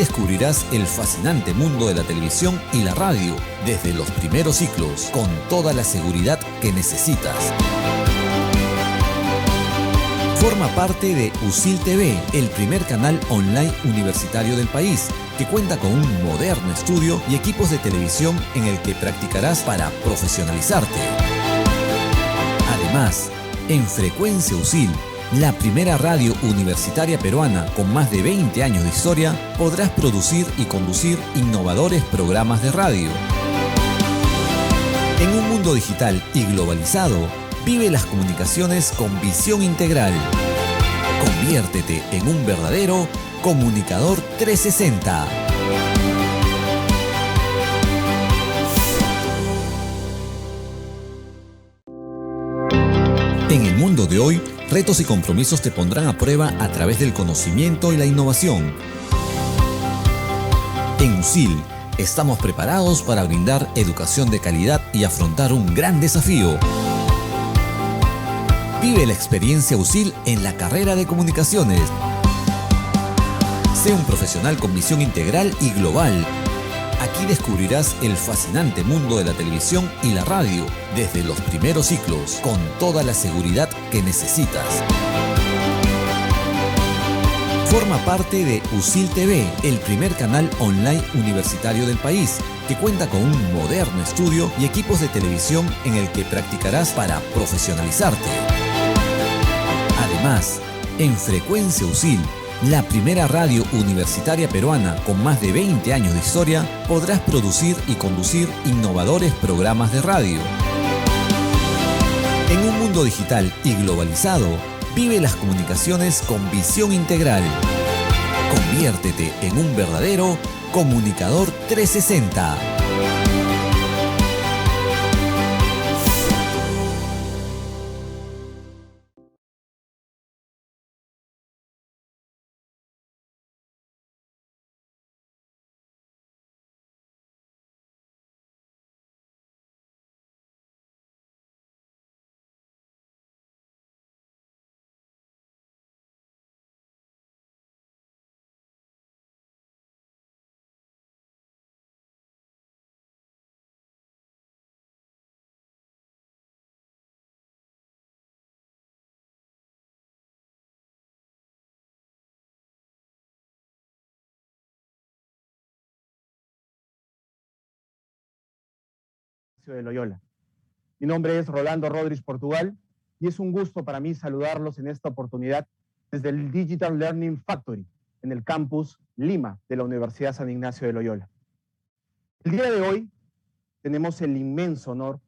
descubrirás el fascinante mundo de la televisión y la radio desde los primeros ciclos, con toda la seguridad que necesitas. Forma parte de USIL TV, el primer canal online universitario del país, que cuenta con un moderno estudio y equipos de televisión en el que practicarás para profesionalizarte. Además, en Frecuencia USIL, la primera radio universitaria peruana con más de 20 años de historia, podrás producir y conducir innovadores programas de radio. En un mundo digital y globalizado, vive las comunicaciones con visión integral. Conviértete en un verdadero comunicador 360. En el mundo de hoy, retos y compromisos te pondrán a prueba a través del conocimiento y la innovación. En USIL, estamos preparados para brindar educación de calidad y afrontar un gran desafío. Vive la experiencia USIL en la carrera de comunicaciones. Sé un profesional con visión integral y global. Aquí descubrirás el fascinante mundo de la televisión y la radio desde los primeros ciclos, con toda la seguridad que necesitas. Forma parte de USIL TV, el primer canal online universitario del país, que cuenta con un moderno estudio y equipos de televisión en el que practicarás para profesionalizarte. Además, en Frecuencia USIL, la primera radio universitaria peruana con más de 20 años de historia, podrás producir y conducir innovadores programas de radio. En un mundo digital y globalizado, vive las comunicaciones con visión integral. Conviértete en un verdadero comunicador 360. De Loyola. Mi nombre es Rolando Rodríguez Portugal y es un gusto para mí saludarlos en esta oportunidad desde el Digital Learning Factory en el campus Lima de la Universidad San Ignacio de Loyola. El día de hoy tenemos el inmenso honor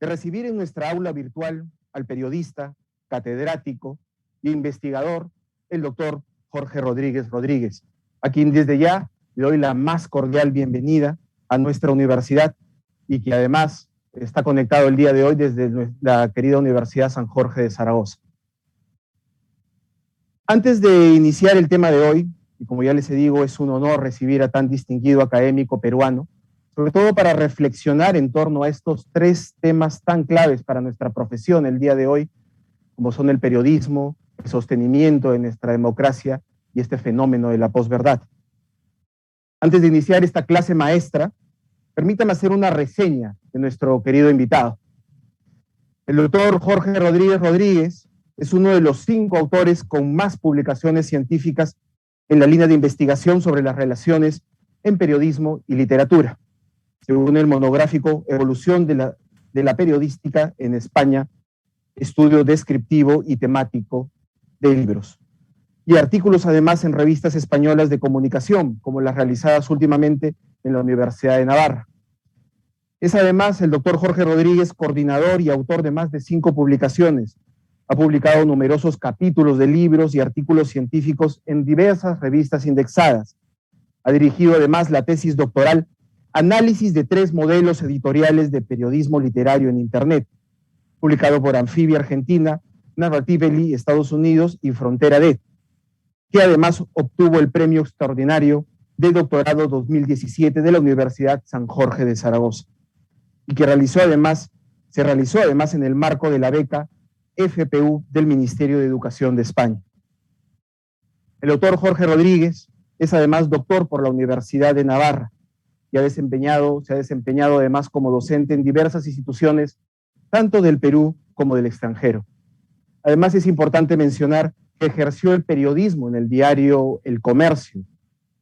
de recibir en nuestra aula virtual al periodista, catedrático e investigador, el doctor Jorge Rodríguez Rodríguez, a quien desde ya le doy la más cordial bienvenida a nuestra universidad y que además está conectado el día de hoy desde la querida Universidad San Jorge de Zaragoza. Antes de iniciar el tema de hoy, y como ya les digo, es un honor recibir a tan distinguido académico peruano, sobre todo para reflexionar en torno a estos tres temas tan claves para nuestra profesión el día de hoy, como son el periodismo, el sostenimiento de nuestra democracia y este fenómeno de la posverdad. Antes de iniciar esta clase maestra, permítame hacer una reseña de nuestro querido invitado. El doctor Jorge Rodríguez Rodríguez es uno de los 5 autores con más publicaciones científicas en la línea de investigación sobre las relaciones en periodismo y literatura, según el monográfico Evolución de la periodística en España, estudio descriptivo y temático de libros, y artículos además en revistas españolas de comunicación, como las realizadas últimamente en la Universidad de Navarra. Es además el doctor Jorge Rodríguez, coordinador y autor de más de 5 publicaciones. Ha publicado numerosos capítulos de libros y artículos científicos en diversas revistas indexadas. Ha dirigido además la tesis doctoral Análisis de 3 modelos editoriales de periodismo literario en Internet, publicado por Amphibia Argentina, Narratively Estados Unidos y Frontera D, que además obtuvo el premio extraordinario de doctorado 2017 de la Universidad San Jorge de Zaragoza, y que se realizó además en el marco de la beca FPU del Ministerio de Educación de España. El doctor Jorge Rodríguez Es además doctor por la Universidad de Navarra y se ha desempeñado además como docente en diversas instituciones, tanto del Perú como del extranjero. Además, es importante mencionar que ejerció el periodismo en el diario El Comercio.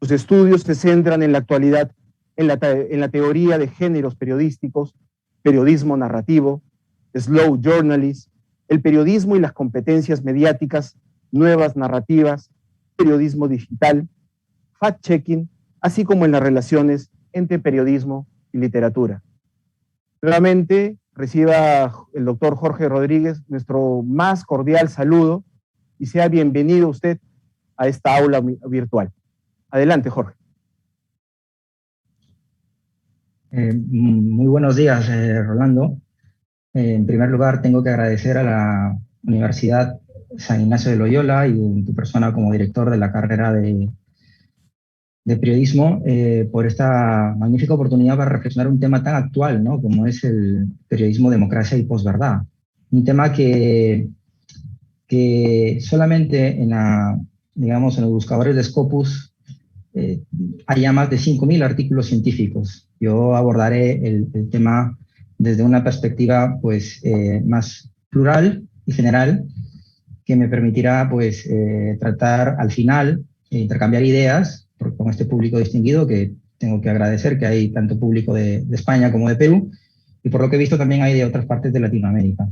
Sus estudios se centran en la actualidad en la teoría de géneros periodísticos, periodismo narrativo, slow journalism, el periodismo y las competencias mediáticas, nuevas narrativas, periodismo digital, fact-checking, así como en las relaciones entre periodismo y literatura. Nuevamente, reciba el doctor Jorge Rodríguez nuestro más cordial saludo y sea bienvenido usted a esta aula virtual. Adelante, Jorge. Muy buenos días, Rolando. En primer lugar, tengo que agradecer a la Universidad San Ignacio de Loyola y en tu persona como director de la carrera de periodismo por esta magnífica oportunidad para reflexionar un tema tan actual, ¿no?, como es el periodismo, democracia y posverdad. Un tema que solamente en los buscadores de Scopus hay ya más de 5.000 artículos científicos. Yo abordaré el tema desde una perspectiva pues, más plural y general, que me permitirá pues, tratar al final, intercambiar ideas con este público distinguido, que tengo que agradecer que hay tanto público de España como de Perú, y por lo que he visto también hay de otras partes de Latinoamérica.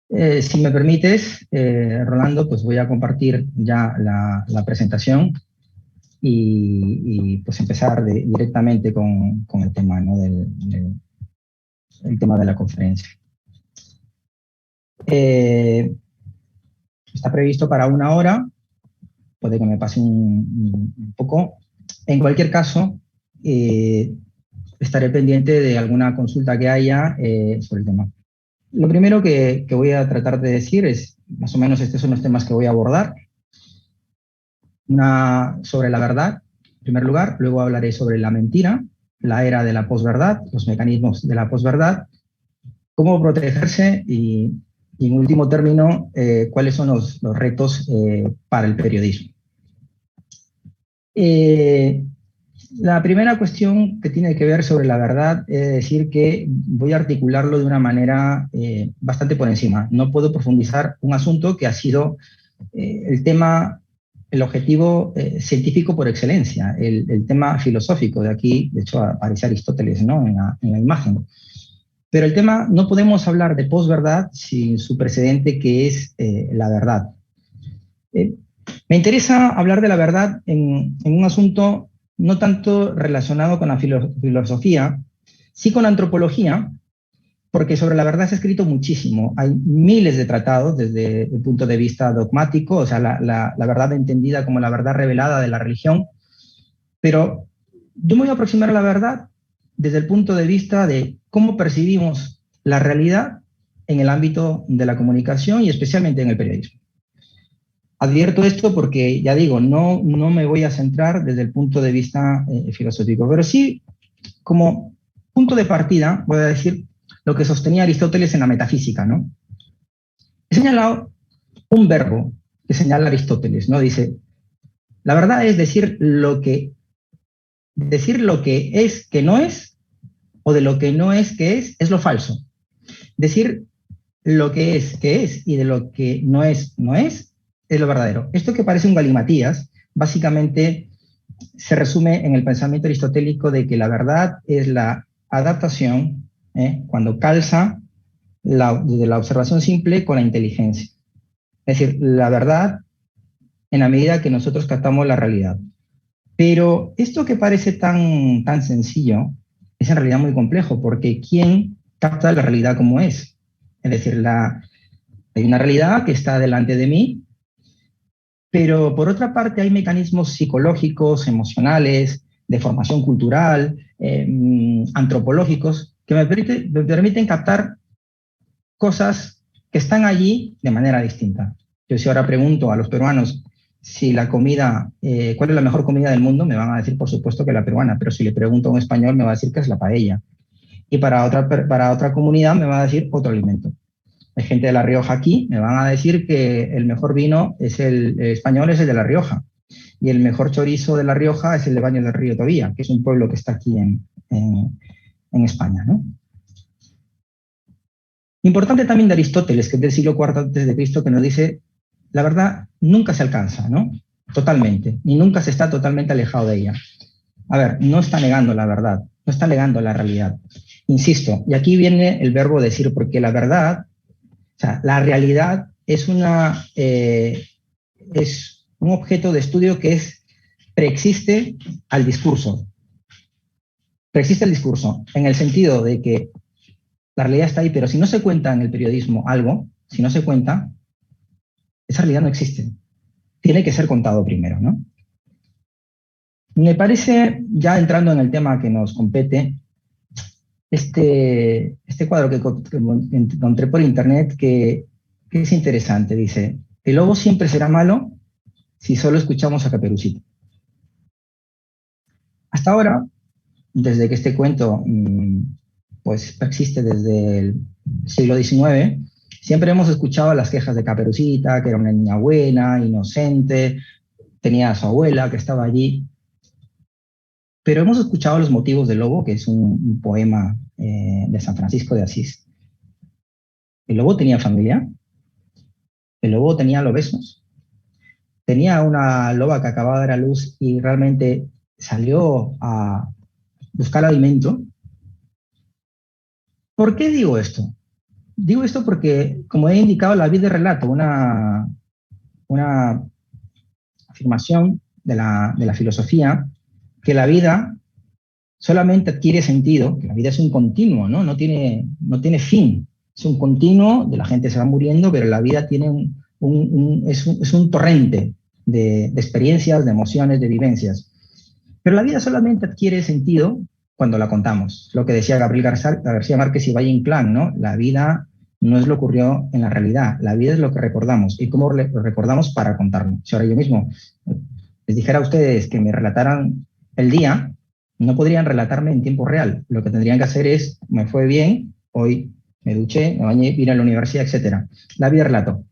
Si me permites, Rolando, pues voy a compartir ya la presentación y pues empezar directamente con el tema, ¿no?, el tema de la conferencia. Está previsto para 1 hora, puede que me pase un poco. En cualquier caso, estaré pendiente de alguna consulta que haya sobre el tema. Lo primero que voy a tratar de decir es, más o menos estos son los temas que voy a abordar. Sobre la verdad, en primer lugar, luego hablaré sobre la mentira, la era de la posverdad, los mecanismos de la posverdad, cómo protegerse y en último término, cuáles son los retos para el periodismo. La primera cuestión que tiene que ver sobre la verdad es decir que voy a articularlo de una manera bastante por encima. No puedo profundizar un asunto que ha sido el objetivo científico por excelencia, el tema filosófico. De aquí, de hecho, aparece Aristóteles, ¿no?, en la imagen. Pero el tema, no podemos hablar de posverdad sin su precedente, que es la verdad. Me interesa hablar de la verdad en un asunto no tanto relacionado con la filosofía, sí con la antropología, porque sobre la verdad se ha escrito muchísimo. Hay miles de tratados desde el punto de vista dogmático, o sea, la verdad entendida como la verdad revelada de la religión, pero yo me voy a aproximar a la verdad desde el punto de vista de cómo percibimos la realidad en el ámbito de la comunicación y especialmente en el periodismo. Advierto esto porque, ya digo, no me voy a centrar desde el punto de vista filosófico, pero sí, como punto de partida, voy a decir lo que sostenía Aristóteles en la metafísica, ¿no? He señalado un verbo que señala Aristóteles, ¿no? Dice, la verdad es decir lo que es que no es, o de lo que no es que es lo falso. Decir lo que es, y de lo que no es lo verdadero. Esto, que parece un galimatías, básicamente se resume en el pensamiento aristotélico de que la verdad es la adaptación, cuando calza desde la observación simple con la inteligencia. Es decir, la verdad en la medida que nosotros captamos la realidad. Pero esto que parece tan sencillo es en realidad muy complejo, porque ¿quién capta la realidad como es? Es decir, hay una realidad que está delante de mí, pero por otra parte hay mecanismos psicológicos, emocionales, de formación cultural, antropológicos, que me permiten captar cosas que están allí de manera distinta. Yo, si ahora pregunto a los peruanos si la comida, cuál es la mejor comida del mundo, me van a decir, por supuesto, que la peruana, pero si le pregunto a un español, me va a decir que es la paella. Y para otra comunidad me va a decir otro alimento. Hay gente de La Rioja aquí, me van a decir que el mejor vino es el español, es el de La Rioja. Y el mejor chorizo de La Rioja es el de Baños del Río Tobía, que es un pueblo que está aquí en España, ¿no? Importante también de Aristóteles, que es del siglo IV a.C., que nos dice, la verdad nunca se alcanza, ¿no? Totalmente, ni nunca se está totalmente alejado de ella. A ver, no está negando la verdad, no está negando la realidad. Insisto, y aquí viene el verbo decir, porque la verdad, o sea, la realidad es un objeto de estudio que preexiste al discurso. Preexiste al discurso, en el sentido de que la realidad está ahí, pero si no se cuenta en el periodismo algo, si no se cuenta, esa realidad no existe. Tiene que ser contado primero, ¿no? Me parece, ya entrando en el tema que nos compete, este cuadro que encontré por internet que es interesante. Dice, el lobo siempre será malo si solo escuchamos a Caperucita. Hasta ahora, desde que este cuento pues existe desde el siglo XIX, siempre hemos escuchado las quejas de Caperucita, que era una niña buena, inocente, tenía a su abuela que estaba allí. Pero hemos escuchado Los motivos del lobo, que es un poema de San Francisco de Asís. ¿El lobo tenía familia? ¿El lobo tenía lobesos? ¿Tenía una loba que acababa de dar a luz y realmente salió a buscar alimento? ¿Por qué digo esto? Digo esto porque, como he indicado, la vida es relato, una afirmación de la filosofía, que la vida solamente adquiere sentido, que la vida es un continuo, ¿no? No tiene fin. Es un continuo, de la gente se va muriendo, pero la vida tiene es un torrente de experiencias, de emociones, de vivencias. Pero la vida solamente adquiere sentido cuando la contamos. Lo que decía Gabriel García Márquez y Valle Inclán, ¿no? La vida no es lo que ocurrió en la realidad, la vida es lo que recordamos. ¿Y cómo lo recordamos? Para contarlo. Si ahora yo mismo les dijera a ustedes que me relataran el día, no podrían relatarme en tiempo real. Lo que tendrían que hacer es, me fue bien, hoy me duché, me bañé, vine a la universidad, etc. La vida es relato.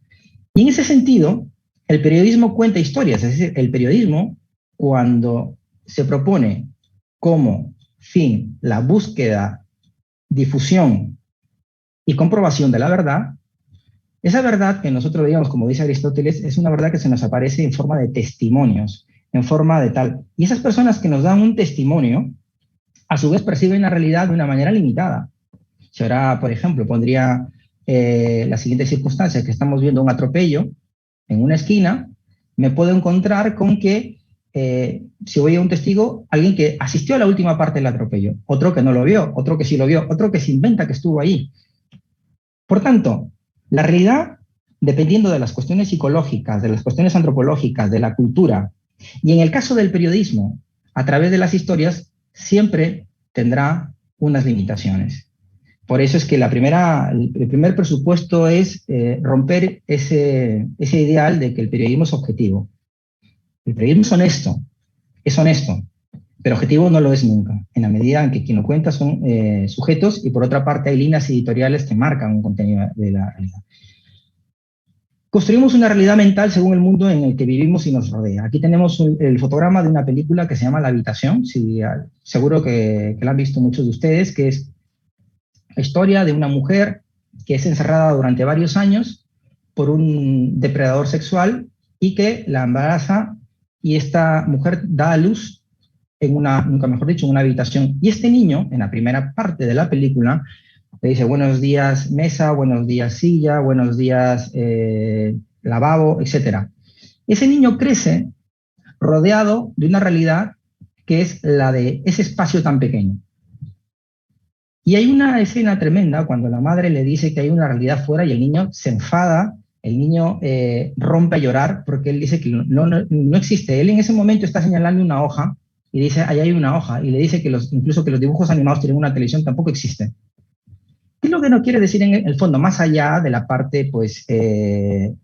Y en ese sentido, el periodismo cuenta historias. Es decir, el periodismo, cuando se propone como fin la búsqueda, difusión y comprobación de la verdad, esa verdad que nosotros veíamos, como dice Aristóteles, es una verdad que se nos aparece en forma de testimonios, en forma de tal. Y esas personas que nos dan un testimonio, a su vez perciben la realidad de una manera limitada. Si ahora, por ejemplo, pondría la siguiente circunstancia, que estamos viendo un atropello en una esquina, me puedo encontrar con que, si voy a un testigo, alguien que asistió a la última parte del atropello, otro que no lo vio, otro que sí lo vio, otro que se inventa que estuvo ahí. Por tanto, la realidad, dependiendo de las cuestiones psicológicas, de las cuestiones antropológicas, de la cultura, y en el caso del periodismo, a través de las historias, siempre tendrá unas limitaciones. Por eso es que el primer presupuesto es romper ese ideal de que el periodismo es objetivo. El periodismo es honesto, pero objetivo no lo es nunca, en la medida en que quien lo cuenta son sujetos y por otra parte hay líneas editoriales que marcan un contenido de la realidad. Construimos una realidad mental según el mundo en el que vivimos y nos rodea. Aquí tenemos el fotograma de una película que se llama La habitación, seguro que la han visto muchos de ustedes, que es la historia de una mujer que es encerrada durante varios años por un depredador sexual y que la embaraza y esta mujer da a luz nunca mejor dicho, en una habitación. Y este niño, en la primera parte de la película, le dice buenos días mesa, buenos días silla, buenos días lavabo, etc. Ese niño crece rodeado de una realidad que es la de ese espacio tan pequeño. Y hay una escena tremenda cuando la madre le dice que hay una realidad fuera y el niño se enfada, el niño rompe a llorar porque él dice que no existe. Él en ese momento está señalando una hoja y dice, ahí hay una hoja, y le dice que incluso que los dibujos animados tienen una televisión tampoco existe. ¿Qué es lo que no quiere decir en el fondo? Más allá de la parte, pues, de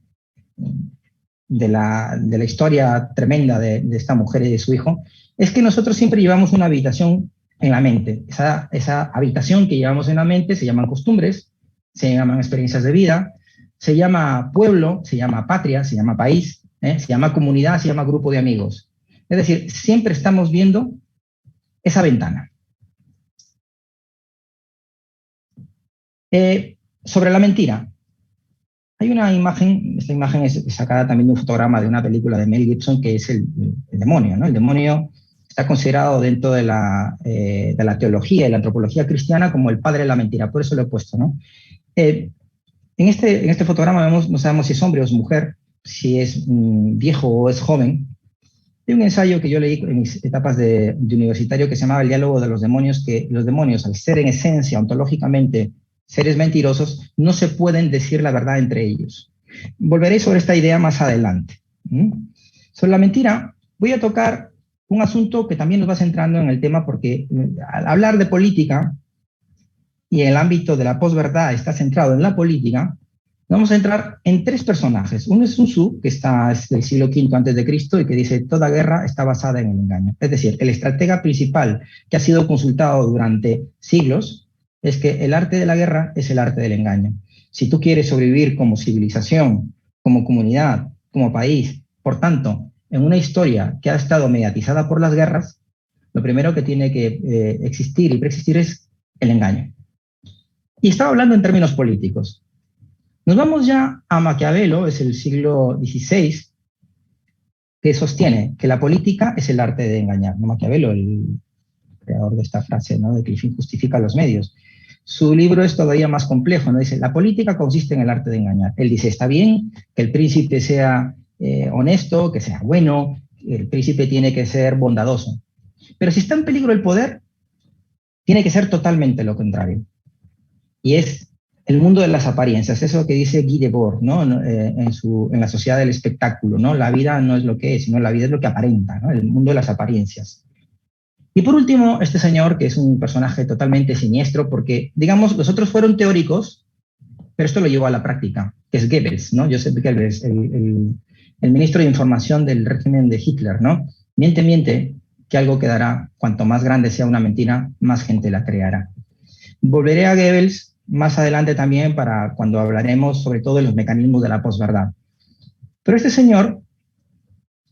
la historia tremenda de esta mujer y de su hijo, es que nosotros siempre llevamos una habitación en la mente. Esa habitación que llevamos en la mente se llaman costumbres, se llaman experiencias de vida, se llama pueblo, se llama patria, se llama país, Se llama comunidad, se llama grupo de amigos. Es decir, siempre estamos viendo esa ventana. Sobre la mentira. Hay una imagen, esta imagen es sacada también de un fotograma de una película de Mel Gibson, que es el demonio, ¿no? El demonio está considerado dentro de la teología y la antropología cristiana como el padre de la mentira, por eso lo he puesto, ¿no? En este fotograma vemos, no sabemos si es hombre o es mujer, si es viejo o es joven. Hay un ensayo que yo leí en mis etapas de universitario que se llamaba El diálogo de los demonios, que los demonios, al ser en esencia, ontológicamente, seres mentirosos, no se pueden decir la verdad entre ellos. Volveré sobre esta idea más adelante. Sobre la mentira, voy a tocar un asunto que también nos va centrando en el tema, porque al hablar de política y el ámbito de la posverdad está centrado en la política, vamos a entrar en tres personajes. Uno es Sun Tzu, que es del siglo V a.C. y que dice: toda guerra está basada en el engaño. Es decir, el estratega principal que ha sido consultado durante siglos es que el arte de la guerra es el arte del engaño. Si tú quieres sobrevivir como civilización, como comunidad, como país, por tanto, en una historia que ha estado mediatizada por las guerras, lo primero que tiene que existir y preexistir es el engaño. Y estaba hablando en términos políticos. Nos vamos ya a Maquiavelo, es el siglo XVI, que sostiene que la política es el arte de engañar. ¿No? Maquiavelo, el creador de esta frase, ¿no? De que el fin justifica los medios. Su libro es todavía más complejo, ¿no? Dice: la política consiste en el arte de engañar. Él dice: está bien que el príncipe sea honesto, que sea bueno, el príncipe tiene que ser bondadoso. Pero si está en peligro el poder, tiene que ser totalmente lo contrario. Y es el mundo de las apariencias, eso que dice Guy Debord, ¿no? En la sociedad del espectáculo, ¿no? La vida no es lo que es, sino la vida es lo que aparenta, ¿no? El mundo de las apariencias. Y por último, este señor, que es un personaje totalmente siniestro, porque, digamos, los otros fueron teóricos, pero esto lo llevó a la práctica, que es Goebbels, ¿no? Joseph Goebbels, el ministro de Información del régimen de Hitler, ¿no? Miente, miente, que algo quedará. Cuanto más grande sea una mentira, más gente la creará. Volveré a Goebbels más adelante también para cuando hablaremos sobre todo de los mecanismos de la posverdad. Pero este señor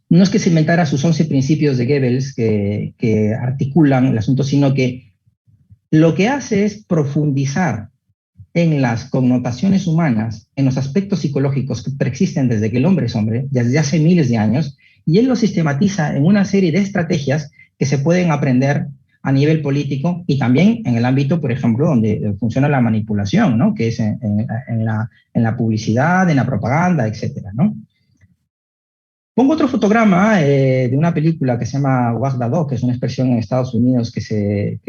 no es que se inventara sus 11 principios de Goebbels que articulan el asunto, sino que lo que hace es profundizar en las connotaciones humanas, en los aspectos psicológicos que preexisten desde que el hombre es hombre, desde hace miles de años, y él lo sistematiza en una serie de estrategias que se pueden aprender a nivel político y también en el ámbito, por ejemplo, donde funciona la manipulación, ¿no? Que es en la publicidad, en la propaganda, etcétera, ¿no? Pongo otro fotograma de una película que se llama Walk the Dog, que es una expresión en Estados Unidos que se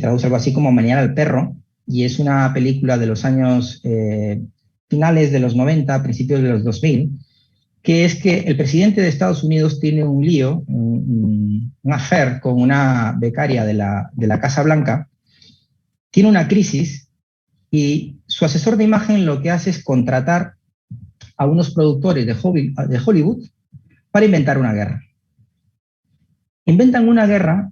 traduce algo así como menear al perro, y es una película de los años finales de los 90, principios de los 2000, que es que el presidente de Estados Unidos tiene un lío, un affair con una becaria de la Casa Blanca, tiene una crisis y su asesor de imagen lo que hace es contratar a unos productores de Hollywood para inventar una guerra. Inventan una guerra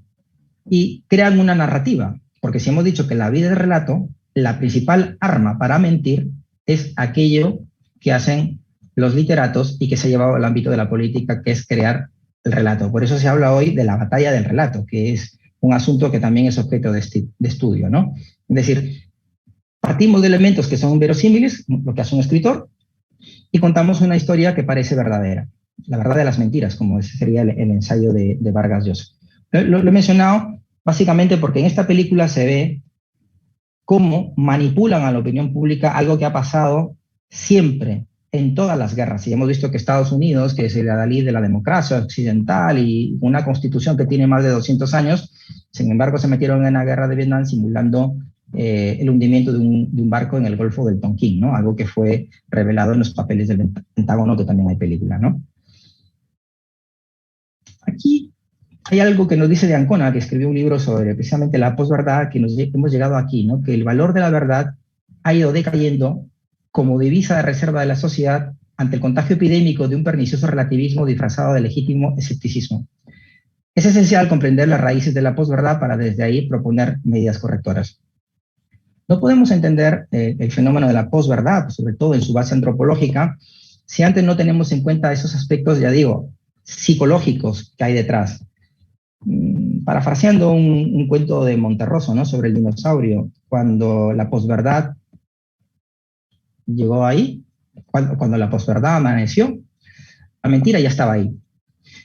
y crean una narrativa, porque si hemos dicho que la vida es relato, la principal arma para mentir es aquello que hacen los literatos y que se ha llevado al ámbito de la política, que es crear el relato. Por eso se habla hoy de la batalla del relato, que es un asunto que también es objeto de estudio, ¿no? Es decir, partimos de elementos que son verosímiles, lo que hace un escritor, y contamos una historia que parece verdadera. La verdad de las mentiras, como ese sería el ensayo de Vargas Llosa. Lo he mencionado básicamente porque en esta película se ve cómo manipulan a la opinión pública algo que ha pasado siempre en todas las guerras. Y hemos visto que Estados Unidos, que es el adalid de la democracia occidental y una constitución que tiene más de 200 años, sin embargo se metieron en la guerra de Vietnam simulando el hundimiento de un barco en el Golfo del Tonquín, ¿no? Algo que fue revelado en los papeles del Pentágono, que también hay película, ¿no? Aquí hay algo que nos dice de Ancona, que escribió un libro sobre precisamente la posverdad, que hemos llegado aquí, ¿no? Que el valor de la verdad ha ido decayendo como divisa de reserva de la sociedad ante el contagio epidémico de un pernicioso relativismo disfrazado de legítimo escepticismo. Es esencial comprender las raíces de la posverdad para desde ahí proponer medidas correctoras. No podemos entender el fenómeno de la posverdad, sobre todo en su base antropológica, si antes no tenemos en cuenta esos aspectos, ya digo, psicológicos que hay detrás. Parafraseando un cuento de Monterroso, ¿no?, sobre el dinosaurio, cuando la posverdad llegó ahí, cuando la posverdad amaneció, la mentira ya estaba ahí.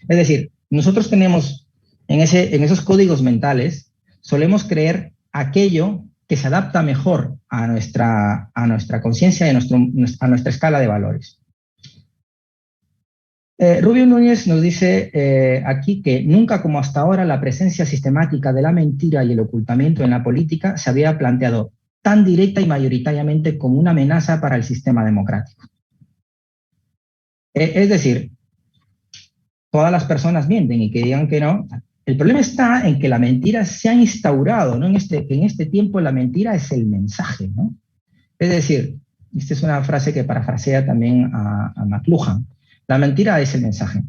Es decir, nosotros tenemos en esos códigos mentales, solemos creer aquello que se adapta mejor a nuestra conciencia y a nuestra escala de valores. Rubio Núñez nos dice aquí que nunca como hasta ahora la presencia sistemática de la mentira y el ocultamiento en la política se había planteado tan directa y mayoritariamente como una amenaza para el sistema democrático. Es decir, todas las personas mienten y que digan que no. El problema está en que la mentira se ha instaurado, ¿no? En este tiempo la mentira es el mensaje, ¿no? Es decir, esta es una frase que parafrasea también a McLuhan. La mentira es el mensaje.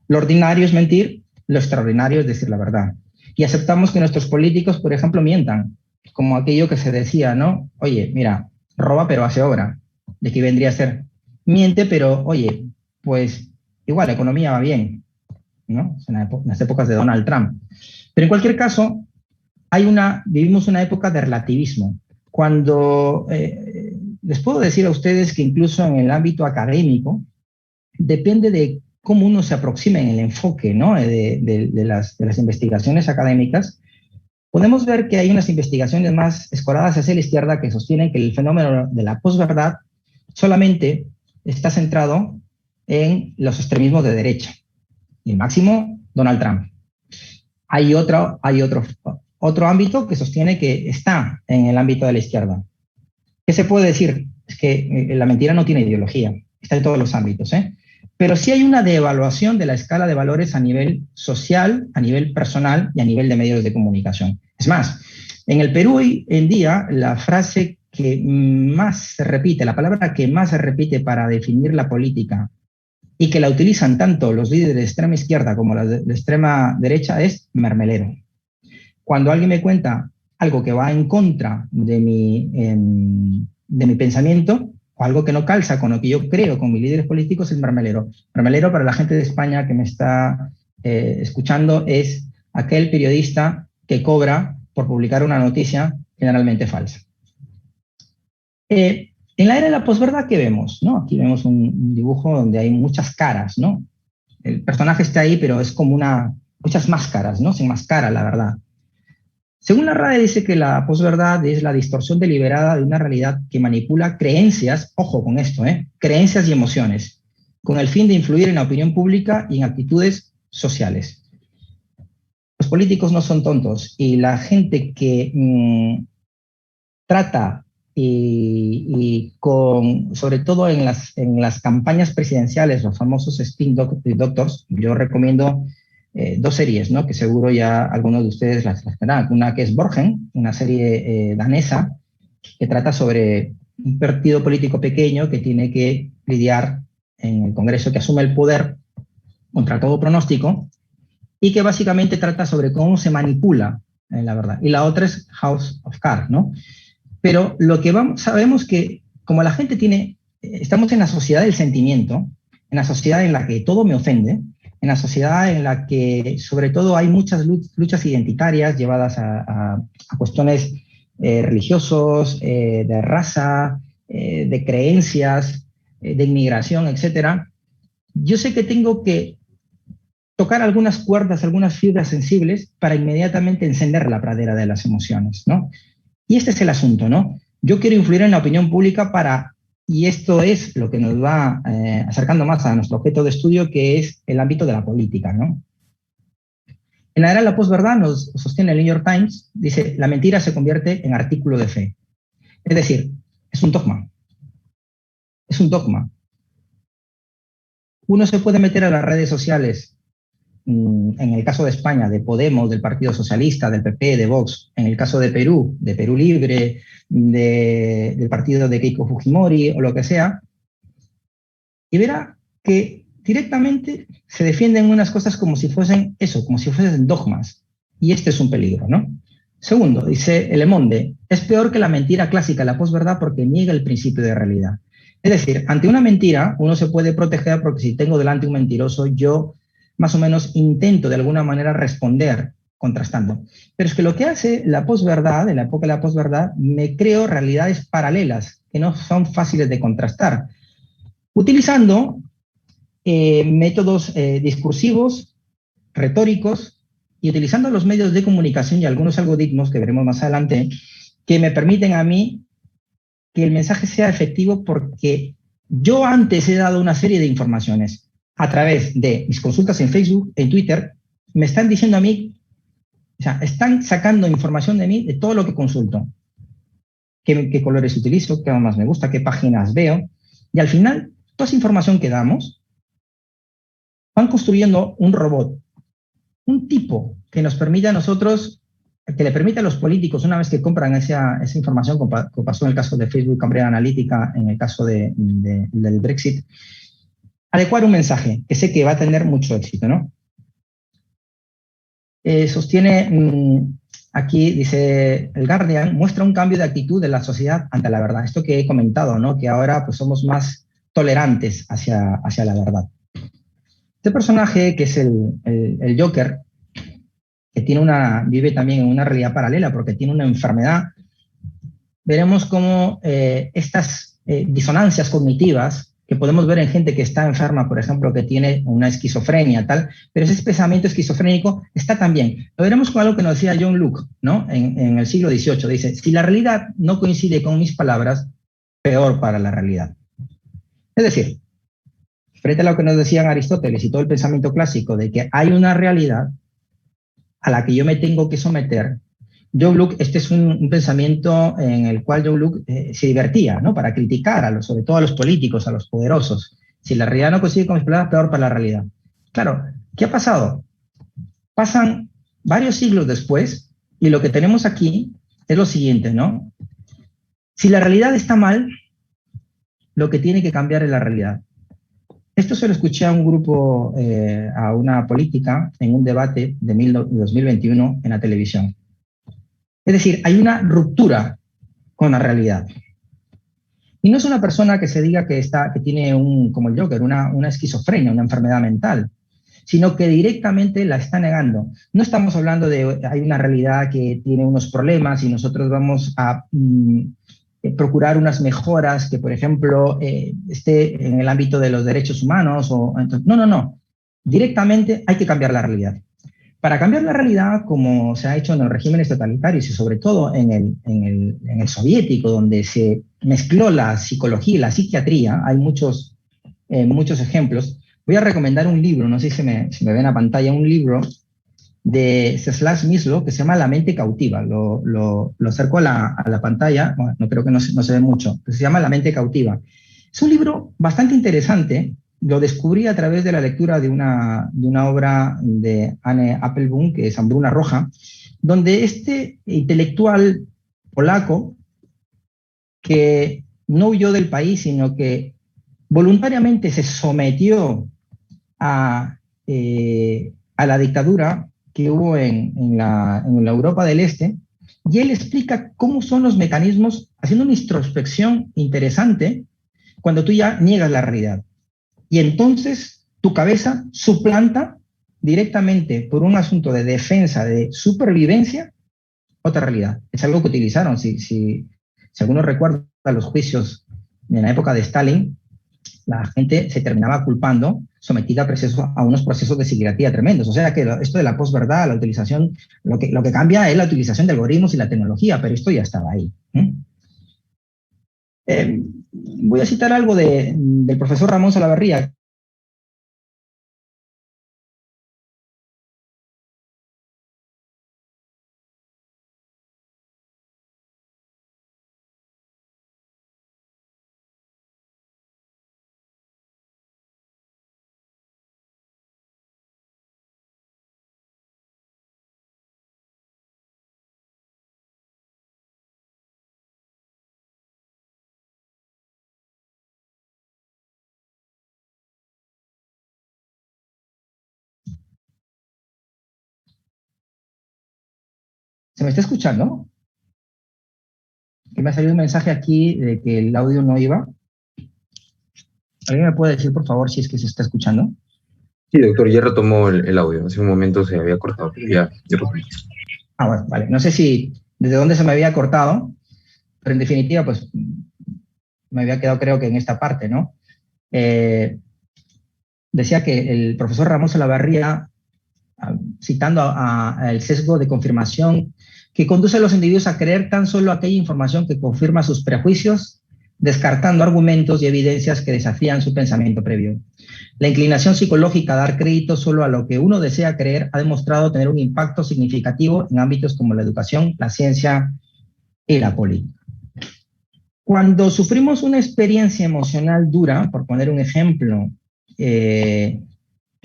Lo ordinario es mentir, lo extraordinario es decir la verdad. Y aceptamos que nuestros políticos, por ejemplo, mientan, como aquello que se decía, ¿no? Oye, mira, roba pero hace obra. ¿De qué vendría a ser? Miente, pero, oye, pues igual la economía va bien, ¿no? En las épocas de Donald Trump. Pero en cualquier caso, vivimos una época de relativismo. Cuando les puedo decir a ustedes que incluso en el ámbito académico, depende de cómo uno se aproxima en el enfoque, ¿no?, de las investigaciones académicas, podemos ver que hay unas investigaciones más escoradas hacia la izquierda que sostienen que el fenómeno de la posverdad solamente está centrado en los extremismos de derecha. Y el máximo, Donald Trump. Hay otro ámbito que sostiene que está en el ámbito de la izquierda. ¿Qué se puede decir? Es que la mentira no tiene ideología, está en todos los ámbitos, ¿eh? Pero sí hay una devaluación de la escala de valores a nivel social, a nivel personal y a nivel de medios de comunicación. Es más, en el Perú hoy en día, la frase que más se repite, la palabra que más se repite para definir la política y que la utilizan tanto los líderes de extrema izquierda como los de extrema derecha es mermelero. Cuando alguien me cuenta algo que va en contra de mi pensamiento, o algo que no calza con lo que yo creo, con mis líderes políticos, es mermelero. Mermelero, para la gente de España que me está escuchando, es aquel periodista que cobra por publicar una noticia generalmente falsa. En la era de la posverdad, ¿qué vemos? ¿No? Aquí vemos un dibujo donde hay muchas caras, ¿no? El personaje está ahí, pero es como muchas máscaras, ¿no? Se enmascara la verdad. Según la RAE, dice que la posverdad es la distorsión deliberada de una realidad que manipula creencias, ojo con esto, creencias y emociones, con el fin de influir en la opinión pública y en actitudes sociales. Los políticos no son tontos y la gente que trata sobre todo en las campañas presidenciales, los famosos spin doctors, yo recomiendo dos series, ¿no?, que seguro ya algunos de ustedes las verán. Una que es Borgen, una serie danesa que trata sobre un partido político pequeño que tiene que lidiar en el Congreso, que asume el poder contra todo pronóstico y que básicamente trata sobre cómo se manipula la verdad. Y la otra es House of Cards, ¿no? Pero sabemos que como la gente estamos en la sociedad del sentimiento, en la sociedad en la que todo me ofende, en la sociedad en la que sobre todo hay muchas luchas identitarias llevadas a cuestiones religiosos, de raza, de creencias, de inmigración, etc. Yo sé que tengo que tocar algunas cuerdas, algunas fibras sensibles para inmediatamente encender la pradera de las emociones, ¿no? Y este es el asunto, ¿no? Yo quiero influir en la opinión pública y esto es lo que nos va acercando más a nuestro objeto de estudio, que es el ámbito de la política, ¿no? En la era de la posverdad, nos sostiene el New York Times, dice, la mentira se convierte en artículo de fe. Es decir, es un dogma. Es un dogma. Uno se puede meter a las redes sociales, en el caso de España, de Podemos, del Partido Socialista, del PP, de Vox, en el caso de Perú Libre, del partido de Keiko Fujimori o lo que sea, y verá que directamente se defienden unas cosas como si fuesen dogmas. Y este es un peligro, ¿no? Segundo, dice Le Monde, es peor que la mentira clásica, la posverdad, porque niega el principio de realidad. Es decir, ante una mentira uno se puede proteger porque si tengo delante un mentiroso, yo más o menos intento de alguna manera responder contrastando. Pero es que lo que hace la posverdad, en la época de la posverdad, me creo realidades paralelas que no son fáciles de contrastar, utilizando métodos discursivos, retóricos, y utilizando los medios de comunicación y algunos algoritmos que veremos más adelante, que me permiten a mí que el mensaje sea efectivo porque yo antes he dado una serie de informaciones a través de mis consultas en Facebook, en Twitter, me están diciendo a mí, o sea, están sacando información de mí de todo lo que consulto, qué colores utilizo, qué más me gusta, qué páginas veo, y al final, toda esa información que damos, van construyendo un robot, un tipo que nos permita a nosotros, que le permite a los políticos, una vez que compran esa información, como pasó en el caso de Facebook, Cambridge Analytica, en el caso del Brexit, adecuar un mensaje que sé que va a tener mucho éxito, ¿no? Sostiene, aquí dice el Guardian, muestra un cambio de actitud de la sociedad ante la verdad. Esto que he comentado, ¿no? Que ahora pues, somos más tolerantes hacia la verdad. Este personaje, que es el Joker, que vive también en una realidad paralela porque tiene una enfermedad, veremos cómo estas disonancias cognitivas que podemos ver en gente que está enferma, por ejemplo, que tiene una esquizofrenia, tal, pero ese pensamiento esquizofrénico está también. Lo veremos con algo que nos decía John Locke, ¿no? En el siglo XVIII. Dice, si la realidad no coincide con mis palabras, peor para la realidad. Es decir, frente a lo que nos decían Aristóteles y todo el pensamiento clásico de que hay una realidad a la que yo me tengo que someter, John Locke, este es un pensamiento en el cual John Locke se divertía, ¿no? Para criticar, sobre todo a los políticos, a los poderosos. Si la realidad no coincide con mis palabras, peor para la realidad. Claro, ¿qué ha pasado? Pasan varios siglos después y lo que tenemos aquí es lo siguiente, ¿no? Si la realidad está mal, lo que tiene que cambiar es la realidad. Esto se lo escuché a un grupo, a una política, en un debate de 2021 en la televisión. Es decir, hay una ruptura con la realidad. Y no es una persona que se diga que tiene como el Joker, una esquizofrenia, una enfermedad mental, sino que directamente la está negando. No estamos hablando de hay una realidad que tiene unos problemas y nosotros vamos a procurar unas mejoras que, por ejemplo, esté en el ámbito de los derechos humanos. No. Directamente hay que cambiar la realidad. Para cambiar la realidad, como se ha hecho en los regímenes totalitarios y sobre todo en el soviético, donde se mezcló la psicología y la psiquiatría, hay muchos ejemplos. Voy a recomendar un libro, no sé si me ven en la pantalla, un libro de Czesław Miłosz que se llama La mente cautiva. Lo acerco a la pantalla, bueno, no creo que no se ve mucho, pero se llama La mente cautiva. Es un libro bastante interesante. Lo descubrí a través de la lectura de una obra de Anne Applebaum, que es Hambruna Roja, donde este intelectual polaco, que no huyó del país, sino que voluntariamente se sometió a la dictadura que hubo en la Europa del Este, y él explica cómo son los mecanismos, haciendo una introspección interesante, cuando tú ya niegas la realidad. Y entonces tu cabeza suplanta directamente por un asunto de defensa, de supervivencia, otra realidad. Es algo que utilizaron. Si algunos recuerdan los juicios en la época de Stalin, la gente se terminaba culpando, sometida a unos procesos de psiquiatría tremendos. O sea que esto de la posverdad, la utilización, lo que cambia es la utilización de algoritmos y la tecnología, pero esto ya estaba ahí. Voy a citar algo del profesor Ramón Salaverría. ¿Se me está escuchando? Que me ha salido un mensaje aquí de que el audio no iba. ¿Alguien me puede decir, por favor, si es que se está escuchando? Sí, doctor, ya retomó el audio. Hace un momento se había cortado, pero ya retomó. Ah, bueno, vale. No sé si desde dónde se me había cortado, pero en definitiva, pues me había quedado, creo que en esta parte, ¿no? Decía que el profesor Ramón Salaverría, citando el sesgo de confirmación que conduce a los individuos a creer tan solo aquella información que confirma sus prejuicios, descartando argumentos y evidencias que desafían su pensamiento previo. La inclinación psicológica a dar crédito solo a lo que uno desea creer ha demostrado tener un impacto significativo en ámbitos como la educación, la ciencia y la política. Cuando sufrimos una experiencia emocional dura, por poner un ejemplo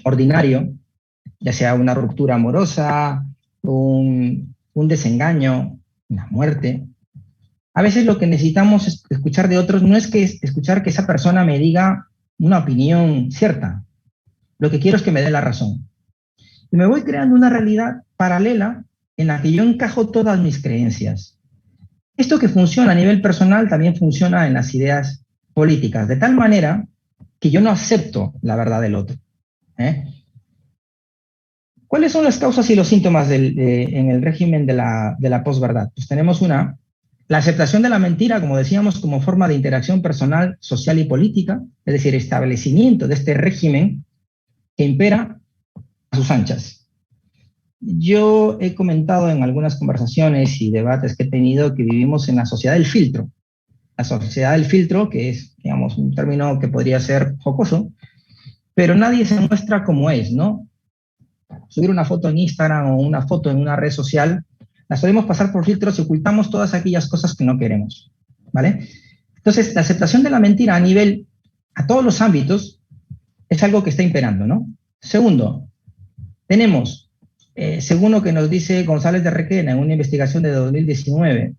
ordinario, ya sea una ruptura amorosa, un desengaño, una muerte, a veces lo que necesitamos escuchar de otros no es que escuchar que esa persona me diga una opinión cierta. Lo que quiero es que me dé la razón. Y me voy creando una realidad paralela en la que yo encajo todas mis creencias. Esto que funciona a nivel personal también funciona en las ideas políticas, de tal manera que yo no acepto la verdad del otro. ¿Cuáles son las causas y los síntomas en el régimen de la posverdad? Pues tenemos la aceptación de la mentira, como decíamos, como forma de interacción personal, social y política, es decir, establecimiento de este régimen que impera a sus anchas. Yo he comentado en algunas conversaciones y debates que he tenido que vivimos en la sociedad del filtro. La sociedad del filtro, que es, digamos, un término que podría ser jocoso, pero nadie se muestra como es, ¿no? Subir una foto en Instagram o una foto en una red social, las podemos pasar por filtros y ocultamos todas aquellas cosas que no queremos, ¿vale? Entonces, la aceptación de la mentira a todos los ámbitos, es algo que está imperando, ¿no? Segundo, tenemos, según lo que nos dice González de Requena en una investigación de 2019,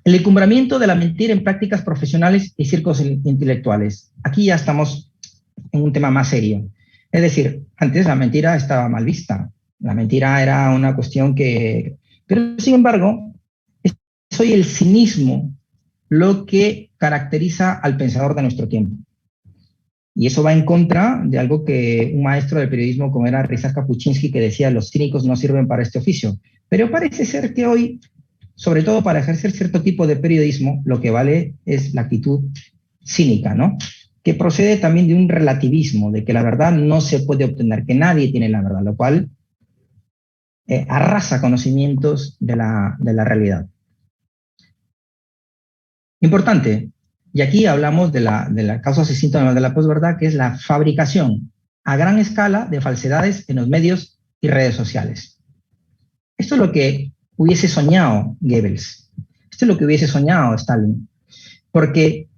el encumbramiento de la mentira en prácticas profesionales y círculos intelectuales. Aquí ya estamos en un tema más serio. Es decir, antes la mentira estaba mal vista. La mentira era una cuestión que... Pero, sin embargo, es hoy el cinismo lo que caracteriza al pensador de nuestro tiempo. Y eso va en contra de algo que un maestro del periodismo como era Ryszard Kapuscinski, que decía, los cínicos no sirven para este oficio. Pero parece ser que hoy, sobre todo para ejercer cierto tipo de periodismo, lo que vale es la actitud cínica, ¿no? Que procede también de un relativismo, de que la verdad no se puede obtener, que nadie tiene la verdad, lo cual arrasa conocimientos de la realidad. Importante, y aquí hablamos de la causas y síntomas de la posverdad, que es la fabricación a gran escala de falsedades en los medios y redes sociales. Esto es lo que hubiese soñado Goebbels, esto es lo que hubiese soñado Stalin, porque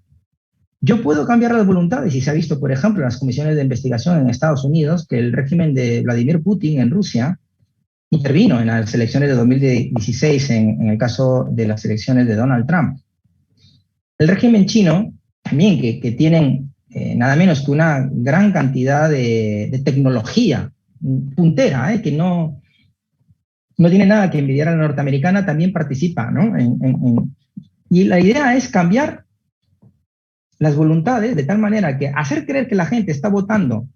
yo puedo cambiar las voluntades, y se ha visto, por ejemplo, en las comisiones de investigación en Estados Unidos, que el régimen de Vladimir Putin en Rusia intervino en las elecciones de 2016, en el caso de las elecciones de Donald Trump. El régimen chino, también, que tienen nada menos que una gran cantidad de tecnología puntera, que no tiene nada que envidiar a la norteamericana, también participa, ¿no? Y la idea es cambiar las voluntades de tal manera que hacer creer que la gente está votando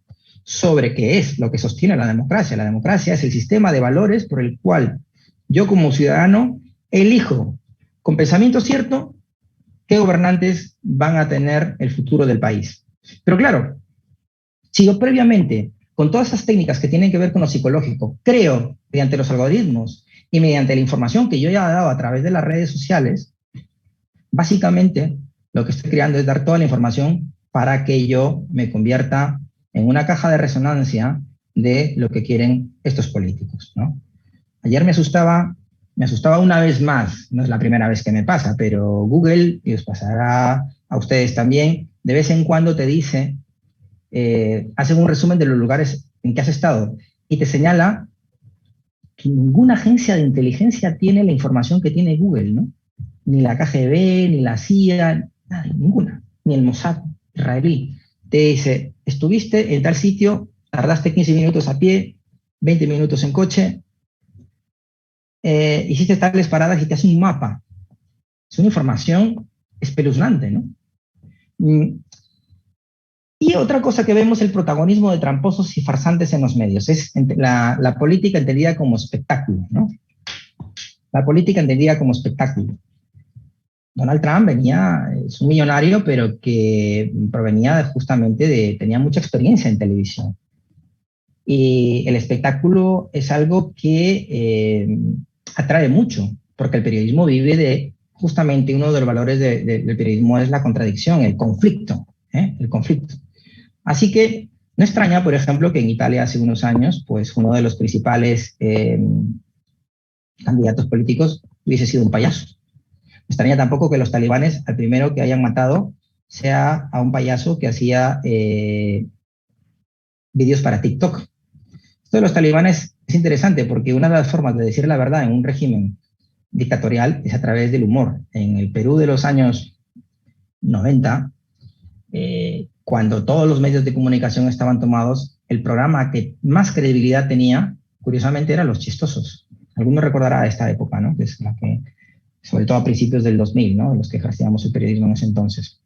sobre qué es lo que sostiene la democracia. La democracia es el sistema de valores por el cual yo como ciudadano elijo con pensamiento cierto qué gobernantes van a tener el futuro del país. Pero claro, si yo previamente, con todas esas técnicas que tienen que ver con lo psicológico, creo mediante los algoritmos y mediante la información que yo ya he dado a través de las redes sociales, básicamente lo que estoy creando es dar toda la información para que yo me convierta en una caja de resonancia de lo que quieren estos políticos, ¿no? Ayer me asustaba una vez más, no es la primera vez que me pasa, pero Google, y os pasará a ustedes también, de vez en cuando te dice, hacen un resumen de los lugares en que has estado y te señala que ninguna agencia de inteligencia tiene la información que tiene Google, ¿no? Ni la KGB, ni la CIA, nadie, ninguna, ni el Mossad israelí. Te dice, estuviste en tal sitio, tardaste 15 minutos a pie, 20 minutos en coche, hiciste tales paradas y te hace un mapa. Es una información espeluznante, ¿no? Y otra cosa que vemos, el protagonismo de tramposos y farsantes en los medios, es la política entendida como espectáculo, ¿no? La política entendida como espectáculo. Donald Trump es un millonario, pero que provenía justamente tenía mucha experiencia en televisión. Y el espectáculo es algo que atrae mucho, porque el periodismo vive justamente uno de los valores del periodismo es la contradicción, el conflicto, el conflicto. Así que no extraña, por ejemplo, que en Italia hace unos años, pues uno de los principales candidatos políticos hubiese sido un payaso. No extraña tampoco que los talibanes, al primero que hayan matado, sea a un payaso que hacía vídeos para TikTok. Esto de los talibanes es interesante porque una de las formas de decir la verdad en un régimen dictatorial es a través del humor. En el Perú de los años 90, cuando todos los medios de comunicación estaban tomados, el programa que más credibilidad tenía, curiosamente, eran los chistosos. Algunos recordará esta época, ¿no? Que es la que, sobre todo a principios del 2000, ¿no? Los que ejercíamos el periodismo en ese entonces.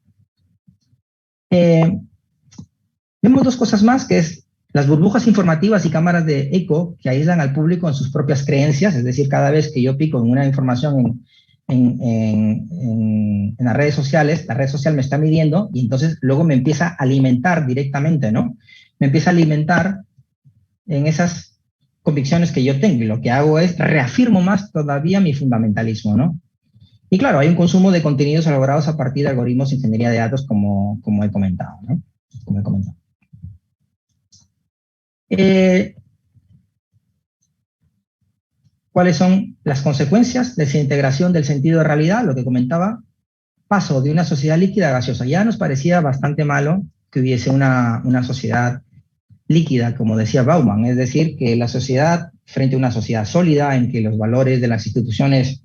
Vemos dos cosas más, que es las burbujas informativas y cámaras de eco que aíslan al público en sus propias creencias, es decir, cada vez que yo pico en una información en las redes sociales, la red social me está midiendo y entonces luego me empieza a alimentar directamente, ¿no? Me empieza a alimentar en esas convicciones que yo tengo y lo que hago es reafirmo más todavía mi fundamentalismo, ¿no? Y claro, hay un consumo de contenidos elaborados a partir de algoritmos de ingeniería de datos como he comentado, ¿no? Como he comentado. ¿Cuáles son las consecuencias? Desintegración del sentido de realidad, lo que comentaba, paso de una sociedad líquida a gaseosa. Ya nos parecía bastante malo que hubiese una sociedad líquida, como decía Bauman, es decir, que la sociedad, frente a una sociedad sólida, en que los valores de las instituciones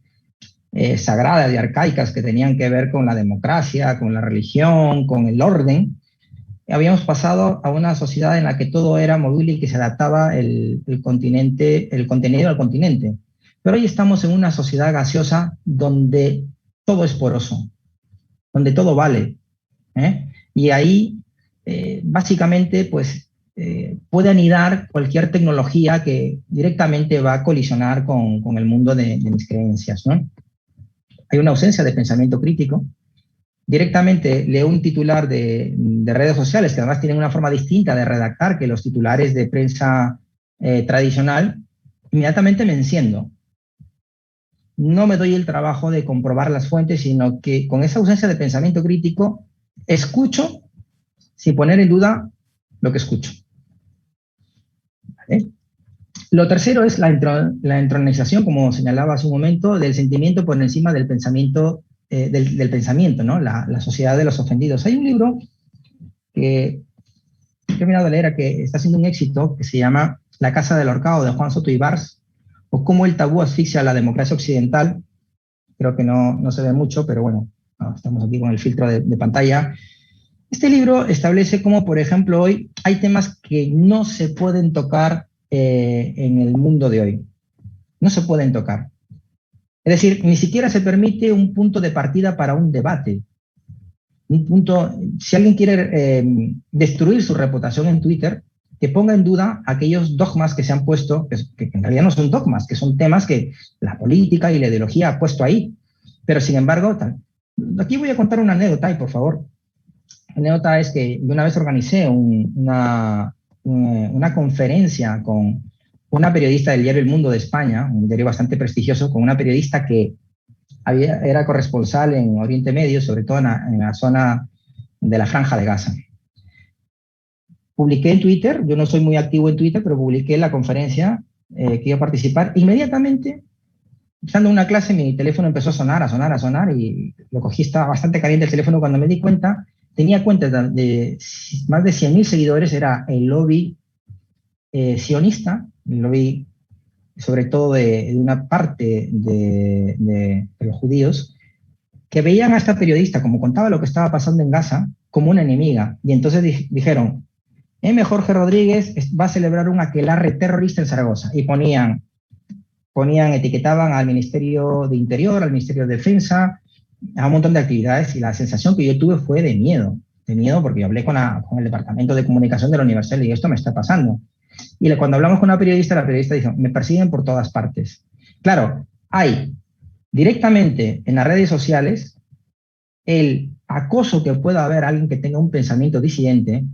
sagradas y arcaicas que tenían que ver con la democracia, con la religión, con el orden, habíamos pasado a una sociedad en la que todo era móvil y que se adaptaba el contenido al continente. Pero hoy estamos en una sociedad gaseosa donde todo es poroso, donde todo vale. Y ahí, básicamente, pues, puede anidar cualquier tecnología que directamente va a colisionar con el mundo de mis creencias, ¿no? Hay una ausencia de pensamiento crítico. Directamente leo un titular de redes sociales, que además tienen una forma distinta de redactar que los titulares de prensa tradicional, inmediatamente me enciendo. No me doy el trabajo de comprobar las fuentes, sino que con esa ausencia de pensamiento crítico, escucho sin poner en duda lo que escucho. ¿Vale? Lo tercero es la entronización, como señalaba hace un momento, del sentimiento por encima del pensamiento, del pensamiento, ¿no? La sociedad de los ofendidos. Hay un libro que he terminado de leer, que está siendo un éxito, que se llama La Casa del Ahorcado, de Juan Soto Ibars, o Cómo el tabú asfixia a la democracia occidental. Creo que no se ve mucho, pero bueno, estamos aquí con el filtro de pantalla. Este libro establece cómo, por ejemplo, hoy hay temas que no se pueden tocar en el mundo de hoy. No se pueden tocar. Es decir, ni siquiera se permite un punto de partida para un debate. Un punto, si alguien quiere destruir su reputación en Twitter, que ponga en duda aquellos dogmas que se han puesto, que en realidad no son dogmas, que son temas que la política y la ideología ha puesto ahí. Pero sin embargo, aquí voy a contar una anécdota, y por favor. La anécdota es que yo una vez organicé una conferencia con una periodista del diario El Mundo de España, un diario bastante prestigioso, con una periodista que era corresponsal en Oriente Medio, sobre todo en la zona de la Franja de Gaza. Publiqué en Twitter, yo no soy muy activo en Twitter, pero publiqué la conferencia que iba a participar. Inmediatamente, estando en una clase, mi teléfono empezó a sonar, y lo cogí, estaba bastante caliente el teléfono. Cuando me di cuenta, tenía cuenta de más de 100.000 seguidores, era el lobby sionista, el lobby sobre todo de una parte de los judíos, que veían a esta periodista, como contaba lo que estaba pasando en Gaza, como una enemiga. Y entonces dijeron, M. Jorge Rodríguez va a celebrar un aquelarre terrorista en Zaragoza. Y etiquetaban al Ministerio de Interior, al Ministerio de Defensa, a un montón de actividades y la sensación que yo tuve fue de miedo porque yo hablé con el departamento de comunicación de la universidad y dije, esto me está pasando. Y cuando hablamos con la periodista dijo, me persiguen por todas partes. Claro, hay directamente en las redes sociales el acoso que pueda haber a alguien que tenga un pensamiento disidente,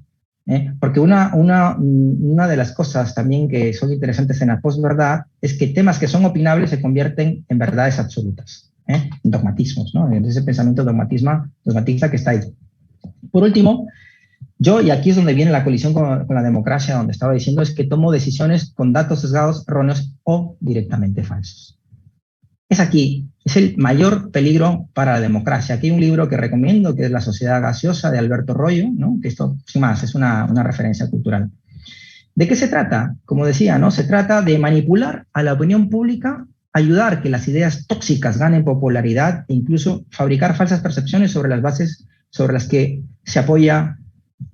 porque una de las cosas también que son interesantes en la posverdad es que temas que son opinables se convierten en verdades absolutas, en dogmatismos, ¿no? Ese pensamiento dogmatista que está ahí. Por último, yo, y aquí es donde viene la colisión con la democracia, donde estaba diciendo, es que tomo decisiones con datos sesgados, erróneos o directamente falsos. Es el mayor peligro para la democracia. Aquí hay un libro que recomiendo, que es La sociedad gaseosa, de Alberto Royo, ¿no? Que esto, sin más, es una referencia cultural. ¿De qué se trata? Como decía, ¿no? Se trata de manipular a la opinión pública, ayudar que las ideas tóxicas ganen popularidad e incluso fabricar falsas percepciones sobre las bases sobre las que se apoya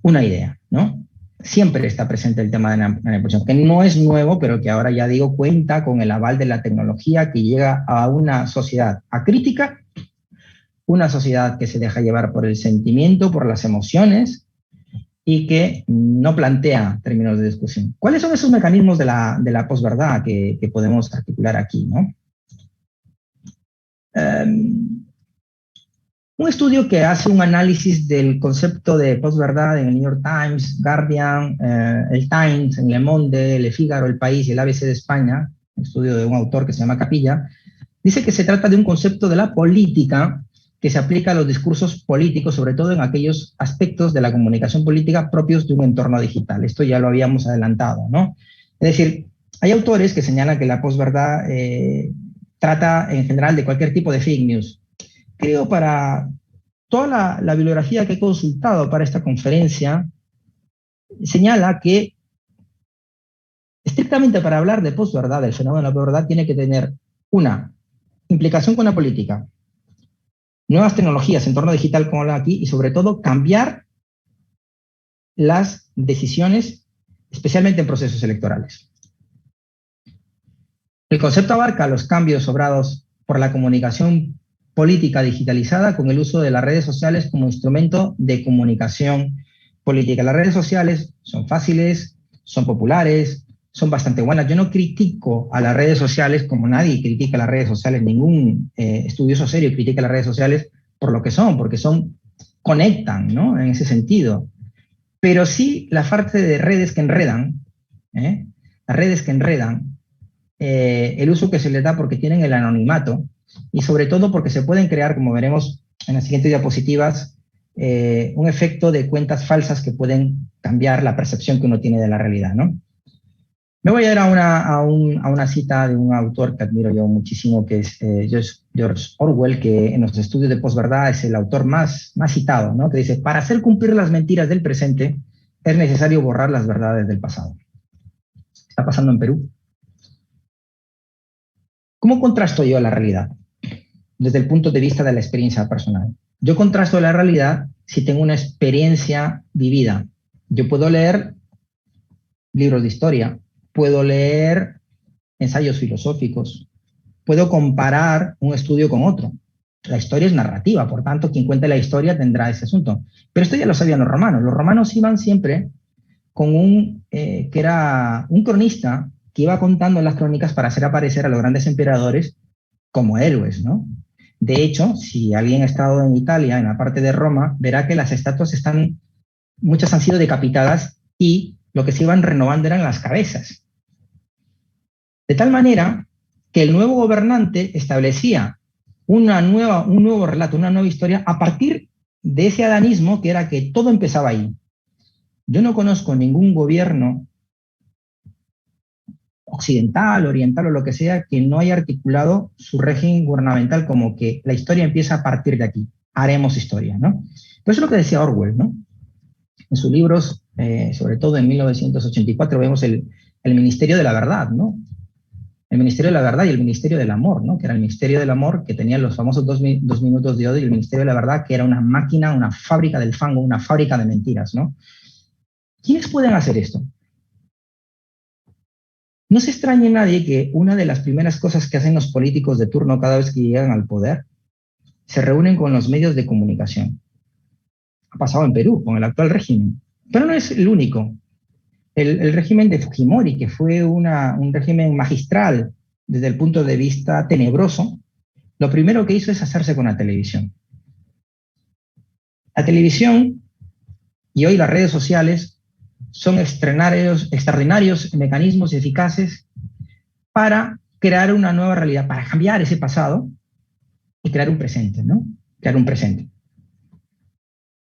una idea, ¿no? Siempre está presente el tema de la manipulación, que no es nuevo, pero que ahora ya digo, cuenta con el aval de la tecnología que llega a una sociedad acrítica, una sociedad que se deja llevar por el sentimiento, por las emociones y que no plantea términos de discusión. ¿Cuáles son esos mecanismos de la posverdad que podemos articular aquí, ¿no? Un estudio que hace un análisis del concepto de posverdad en el New York Times, Guardian, el Times, en Le Monde, Le Figaro, El País y el ABC de España, un estudio de un autor que se llama Capilla, dice que se trata de un concepto de la política que se aplica a los discursos políticos, sobre todo en aquellos aspectos de la comunicación política propios de un entorno digital. Esto ya lo habíamos adelantado, ¿no? Es decir, hay autores que señalan que la posverdad trata en general de cualquier tipo de fake news. Creo para toda la bibliografía que he consultado para esta conferencia, señala que estrictamente para hablar de posverdad, del fenómeno de la posverdad, tiene que tener una implicación con la política, nuevas tecnologías, entorno digital como la aquí, y sobre todo cambiar las decisiones, especialmente en procesos electorales. El concepto abarca los cambios obrados por la comunicación política digitalizada con el uso de las redes sociales como instrumento de comunicación política. Las redes sociales son fáciles, son populares, son bastante buenas. Yo no critico a las redes sociales como nadie critica a las redes sociales, ningún estudioso serio critica a las redes sociales por lo que son, porque conectan, ¿no? En ese sentido. Pero sí la parte de redes que enredan, las redes que enredan, el uso que se les da porque tienen el anonimato, y sobre todo porque se pueden crear, como veremos en las siguientes diapositivas, un efecto de cuentas falsas que pueden cambiar la percepción que uno tiene de la realidad, ¿no? Me voy a ir a una cita de un autor que admiro yo muchísimo, que es George Orwell, que en los estudios de posverdad es el autor más citado, ¿no? Que dice, para hacer cumplir las mentiras del presente es necesario borrar las verdades del pasado. Está pasando en Perú. ¿Cómo contrasto yo la realidad? Desde el punto de vista de la experiencia personal. Yo contrasto la realidad si tengo una experiencia vivida. Yo puedo leer libros de historia, puedo leer ensayos filosóficos, puedo comparar un estudio con otro. La historia es narrativa, por tanto, quien cuente la historia tendrá ese asunto. Pero esto ya lo sabían los romanos. Los romanos iban siempre con que era un cronista que iba contando las crónicas para hacer aparecer a los grandes emperadores como héroes, ¿no? De hecho, si alguien ha estado en Italia, en la parte de Roma, verá que las estatuas muchas han sido decapitadas y lo que se iban renovando eran las cabezas. De tal manera que el nuevo gobernante establecía un nuevo relato, una nueva historia a partir de ese adanismo que era que todo empezaba ahí. Yo no conozco ningún gobierno occidental, oriental o lo que sea, que no haya articulado su régimen gubernamental como que la historia empieza a partir de aquí, haremos historia, ¿no? Pero eso es lo que decía Orwell, ¿no? En sus libros, sobre todo en 1984, vemos el Ministerio de la Verdad, ¿no? El Ministerio de la Verdad y el Ministerio del Amor, ¿no? Que era el Ministerio del Amor, que tenía los famosos dos minutos de odio, y el Ministerio de la Verdad, que era una máquina, una fábrica del fango, una fábrica de mentiras, ¿no? ¿Quiénes pueden hacer esto? No se extrañe nadie que una de las primeras cosas que hacen los políticos de turno cada vez que llegan al poder se reúnen con los medios de comunicación. Ha pasado en Perú, con el actual régimen. Pero no es el único. El régimen de Fujimori, que fue un régimen magistral desde el punto de vista tenebroso, lo primero que hizo es hacerse con la televisión. La televisión y hoy las redes sociales son extraordinarios mecanismos eficaces para crear una nueva realidad, para cambiar ese pasado y crear un presente, ¿no? Crear un presente.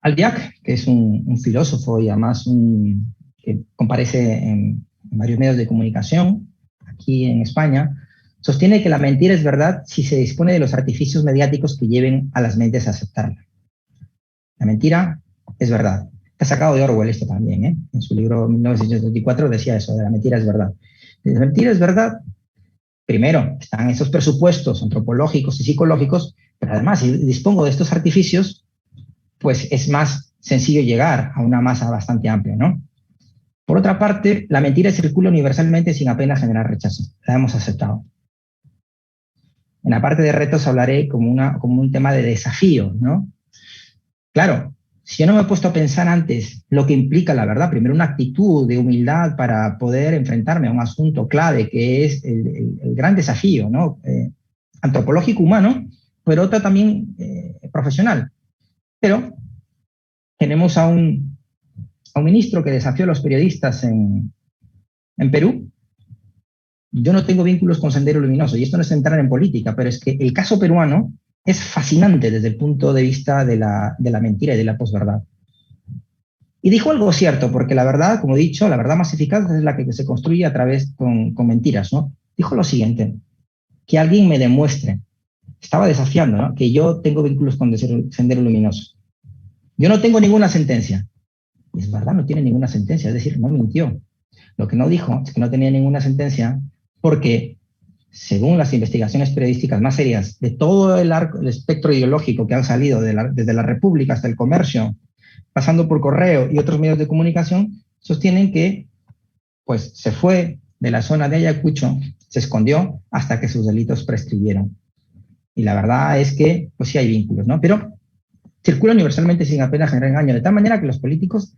Albiac, que es un filósofo y además que comparece en varios medios de comunicación aquí en España, sostiene que la mentira es verdad si se dispone de los artificios mediáticos que lleven a las mentes a aceptarla. La mentira es verdad. Está sacado de Orwell esto también, ¿eh? En su libro 1984 decía eso, de la mentira es verdad. La mentira es verdad. Primero, están esos presupuestos antropológicos y psicológicos, pero además, si dispongo de estos artificios, pues es más sencillo llegar a una masa bastante amplia, ¿no? Por otra parte, la mentira circula universalmente sin apenas generar rechazo. La hemos aceptado. En la parte de retos hablaré como un tema de desafío, ¿no? Claro, si yo no me he puesto a pensar antes lo que implica la verdad, primero una actitud de humildad para poder enfrentarme a un asunto clave que es el gran desafío, ¿no? Antropológico humano, pero otro también profesional. Pero tenemos a un ministro que desafió a los periodistas en Perú. Yo no tengo vínculos con Sendero Luminoso, y esto no es entrar en política, pero es que el caso peruano es fascinante desde el punto de vista de la mentira y de la posverdad. Y dijo algo cierto, porque la verdad, como he dicho, la verdad más eficaz es la que se construye a través con mentiras, ¿no? Dijo lo siguiente, que alguien me demuestre, estaba desafiando, ¿no?, que yo tengo vínculos con Sendero Luminoso. Yo no tengo ninguna sentencia. Y es verdad, no tiene ninguna sentencia, es decir, no mintió. Lo que no dijo es que no tenía ninguna sentencia porque, según las investigaciones periodísticas más serias de todo el espectro ideológico que han salido desde la República hasta el Comercio, pasando por Correo y otros medios de comunicación, sostienen que pues, se fue de la zona de Ayacucho, se escondió hasta que sus delitos prescribieron. Y la verdad es que pues sí hay vínculos, ¿no? Pero circula universalmente sin apenas generar engaño, de tal manera que los políticos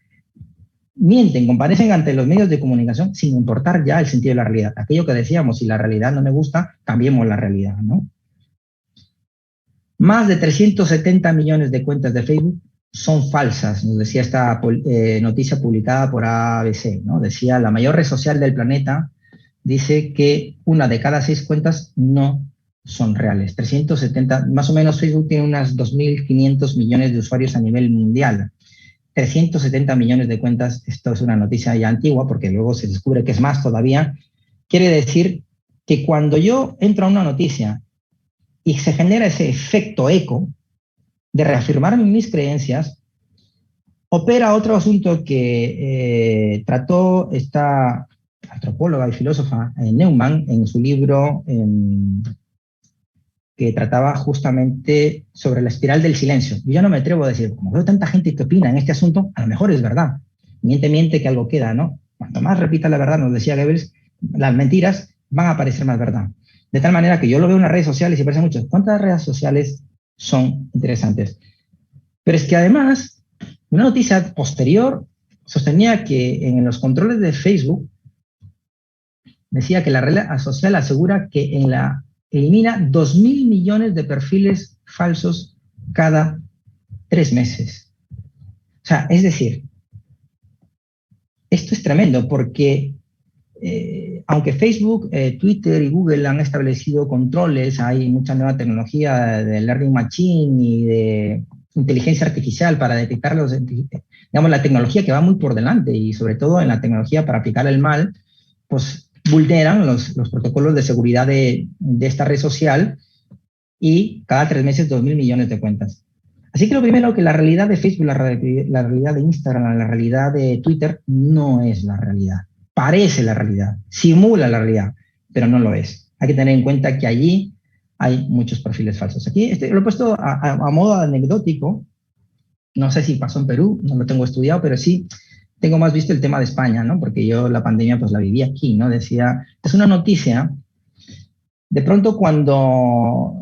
mienten, comparecen ante los medios de comunicación sin importar ya el sentido de la realidad. Aquello que decíamos, si la realidad no me gusta, cambiemos la realidad, ¿no? Más de 370 millones de cuentas de Facebook son falsas, nos decía esta noticia publicada por ABC, ¿no? Decía, la mayor red social del planeta dice que una de cada 6 cuentas no son reales. 370, más o menos Facebook tiene unas 2.500 millones de usuarios a nivel mundial. 370 millones de cuentas, esto es una noticia ya antigua porque luego se descubre que es más todavía, quiere decir que cuando yo entro a una noticia y se genera ese efecto eco de reafirmar mis creencias, opera otro asunto que trató esta antropóloga y filósofa Neumann en su libro que trataba justamente sobre la espiral del silencio. Yo ya no me atrevo a decir, como veo tanta gente que opina en este asunto, a lo mejor es verdad. Miente que algo queda, ¿no? Cuanto más repita la verdad, nos decía Goebbels, las mentiras van a parecer más verdad. De tal manera que yo lo veo en las redes sociales y parece mucho. ¿Cuántas redes sociales son interesantes? Pero es que además, una noticia posterior sostenía que en los controles de Facebook decía que la red social asegura que elimina 2.000 millones de perfiles falsos cada 3 meses. O sea, es decir, esto es tremendo porque aunque Facebook, Twitter y Google han establecido controles, hay mucha nueva tecnología de learning machine y de inteligencia artificial para detectar la tecnología que va muy por delante y sobre todo en la tecnología para aplicar el mal, pues vulneran los protocolos de seguridad de esta red social y cada 3 meses 2.000 millones de cuentas. Así que lo primero, que la realidad de Facebook, la realidad de Instagram, la realidad de Twitter no es la realidad. Parece la realidad, simula la realidad, pero no lo es. Hay que tener en cuenta que allí hay muchos perfiles falsos. Aquí lo he puesto a modo anecdótico. No sé si pasó en Perú, no lo tengo estudiado, pero sí tengo más visto el tema de España, ¿no? Porque yo la pandemia pues la viví aquí, ¿no? Decía, es una noticia, de pronto cuando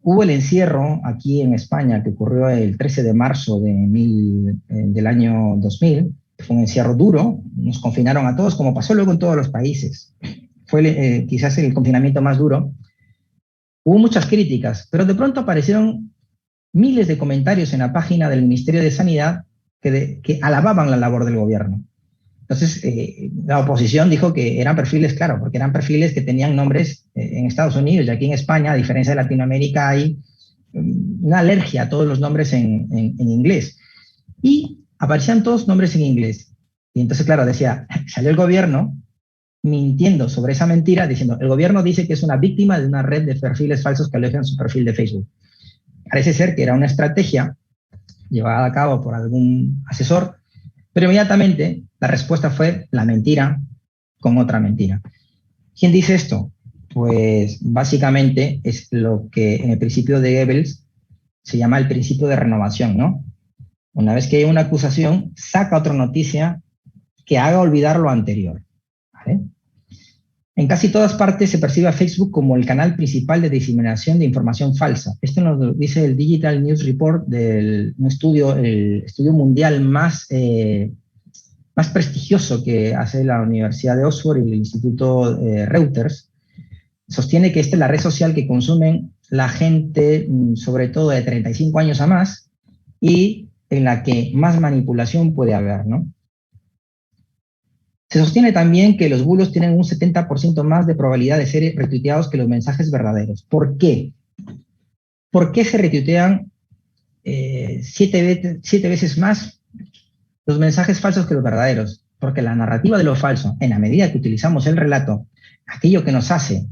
hubo el encierro aquí en España que ocurrió el 13 de marzo del año 2000, fue un encierro duro, nos confinaron a todos, como pasó luego en todos los países. Fue quizás el confinamiento más duro. Hubo muchas críticas, pero de pronto aparecieron miles de comentarios en la página del Ministerio de Sanidad que alababan la labor del gobierno. Entonces, la oposición dijo que eran perfiles, claro, porque eran perfiles que tenían nombres en Estados Unidos y aquí en España, a diferencia de Latinoamérica, hay una alergia a todos los nombres en inglés. Y aparecían todos nombres en inglés. Y entonces, claro, decía, salió el gobierno mintiendo sobre esa mentira, diciendo, el gobierno dice que es una víctima de una red de perfiles falsos que alojan su perfil de Facebook. Parece ser que era una estrategia llevada a cabo por algún asesor, pero inmediatamente la respuesta fue la mentira con otra mentira. ¿Quién dice esto? Pues básicamente es lo que en el principio de Goebbels se llama el principio de renovación, ¿no? Una vez que hay una acusación, saca otra noticia que haga olvidar lo anterior, ¿vale? En casi todas partes se percibe a Facebook como el canal principal de diseminación de información falsa. Esto nos lo dice el Digital News Report el estudio mundial más prestigioso que hace la Universidad de Oxford y el Instituto Reuters. Sostiene que esta es la red social que consumen la gente, sobre todo de 35 años a más, y en la que más manipulación puede haber, ¿no? Se sostiene también que los bulos tienen un 70% más de probabilidad de ser retuiteados que los mensajes verdaderos. ¿Por qué? ¿Por qué se retuitean 7 veces más los mensajes falsos que los verdaderos? Porque la narrativa de lo falso, en la medida que utilizamos el relato, aquello que nos hace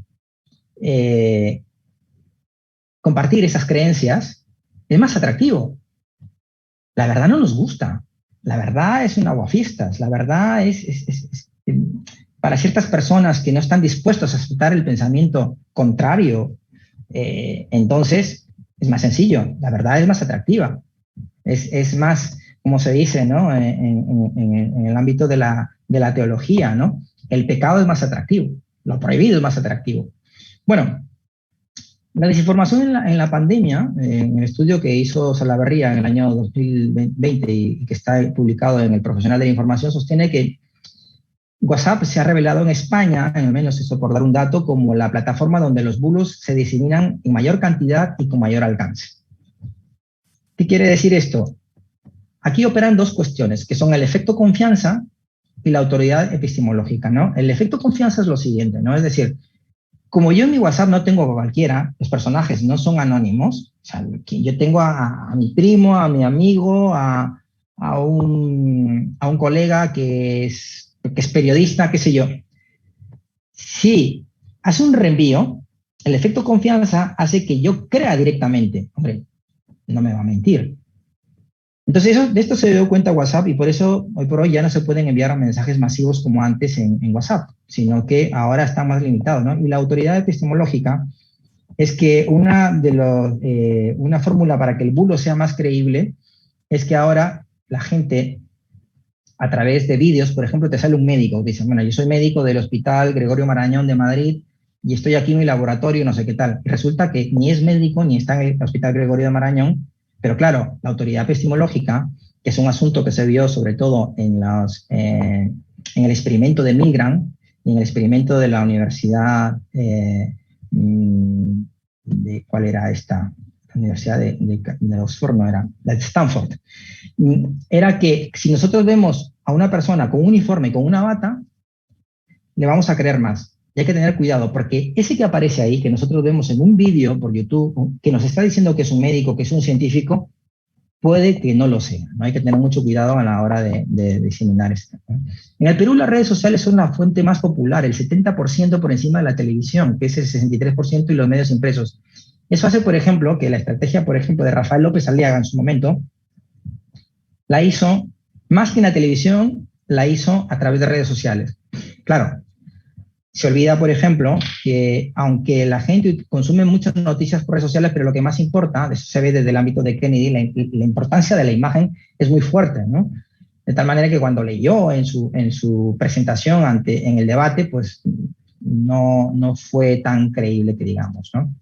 compartir esas creencias, es más atractivo. La verdad no nos gusta. La verdad es un aguafiestas. La verdad es para ciertas personas que no están dispuestos a aceptar el pensamiento contrario, entonces es más sencillo. La verdad es más atractiva. Es más, como se dice, ¿no? En el ámbito de la teología, ¿no? El pecado es más atractivo. Lo prohibido es más atractivo. Bueno, la desinformación en la pandemia, en el estudio que hizo Salaverría en el año 2020 y que está publicado en el Profesional de la Información, sostiene que WhatsApp se ha revelado en España, al menos eso por dar un dato, como la plataforma donde los bulos se diseminan en mayor cantidad y con mayor alcance. ¿Qué quiere decir esto? Aquí operan dos cuestiones, que son el efecto confianza y la autoridad epistemológica, ¿no? El efecto confianza es lo siguiente, ¿no? Es decir, como yo en mi WhatsApp no tengo a cualquiera, los personajes no son anónimos, o sea, yo tengo a mi primo, a mi amigo, a un colega que es periodista, qué sé yo. Si hace un reenvío, el efecto confianza hace que yo crea directamente. Hombre, no me va a mentir. Entonces, de esto se dio cuenta WhatsApp y por eso hoy por hoy ya no se pueden enviar mensajes masivos como antes en WhatsApp, sino que ahora está más limitado, ¿no? Y la autoridad epistemológica es que una fórmula para que el bulo sea más creíble es que ahora la gente, a través de vídeos, por ejemplo, te sale un médico que dice, bueno, yo soy médico del Hospital Gregorio Marañón de Madrid y estoy aquí en mi laboratorio, no sé qué tal. Y resulta que ni es médico ni está en el Hospital Gregorio de Marañón. Pero claro, la autoridad epistemológica, que es un asunto que se vio sobre todo en el experimento de Milgram y en el experimento de la Universidad ¿cuál era esta? La Universidad de Oxford, no era, la de Stanford. Era que si nosotros vemos a una persona con un uniforme, con una bata, le vamos a creer más. Y hay que tener cuidado, porque ese que aparece ahí, que nosotros vemos en un vídeo por YouTube, que nos está diciendo que es un médico, que es un científico, puede que no lo sea, ¿no? Hay que tener mucho cuidado a la hora de diseminar esto, ¿no? En el Perú las redes sociales son la fuente más popular, el 70% por encima de la televisión, que es el 63%, y los medios impresos. Eso hace, por ejemplo, que la estrategia, por ejemplo, de Rafael López Aliaga en su momento, la hizo, más que en la televisión, la hizo a través de redes sociales. Claro, se olvida, por ejemplo, que aunque la gente consume muchas noticias por redes sociales, pero lo que más importa, eso se ve desde el ámbito de Kennedy, la importancia de la imagen es muy fuerte, ¿no? De tal manera que cuando leyó en su presentación en el debate, pues no fue tan creíble que digamos, ¿no?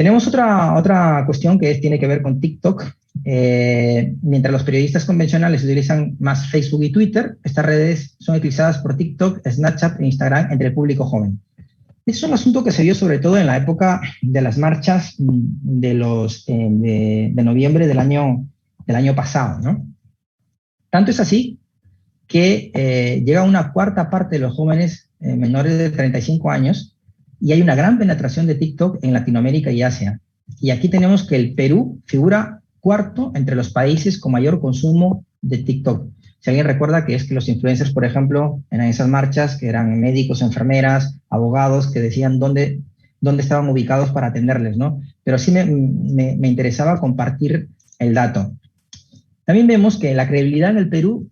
Tenemos otra cuestión que tiene que ver con TikTok. Mientras los periodistas convencionales utilizan más Facebook y Twitter, estas redes son utilizadas por TikTok, Snapchat e Instagram entre el público joven. Es un asunto que se vio sobre todo en la época de las marchas de noviembre del año pasado, ¿no? Tanto es así que llega una cuarta parte de los jóvenes menores de 35 años y hay una gran penetración de TikTok en Latinoamérica y Asia. Y aquí tenemos que el Perú figura cuarto entre los países con mayor consumo de TikTok. Si alguien recuerda que es que los influencers, por ejemplo, en esas marchas, que eran médicos, enfermeras, abogados, que decían dónde estaban ubicados para atenderles, ¿no? Pero sí me interesaba compartir el dato. También vemos que la credibilidad en el Perú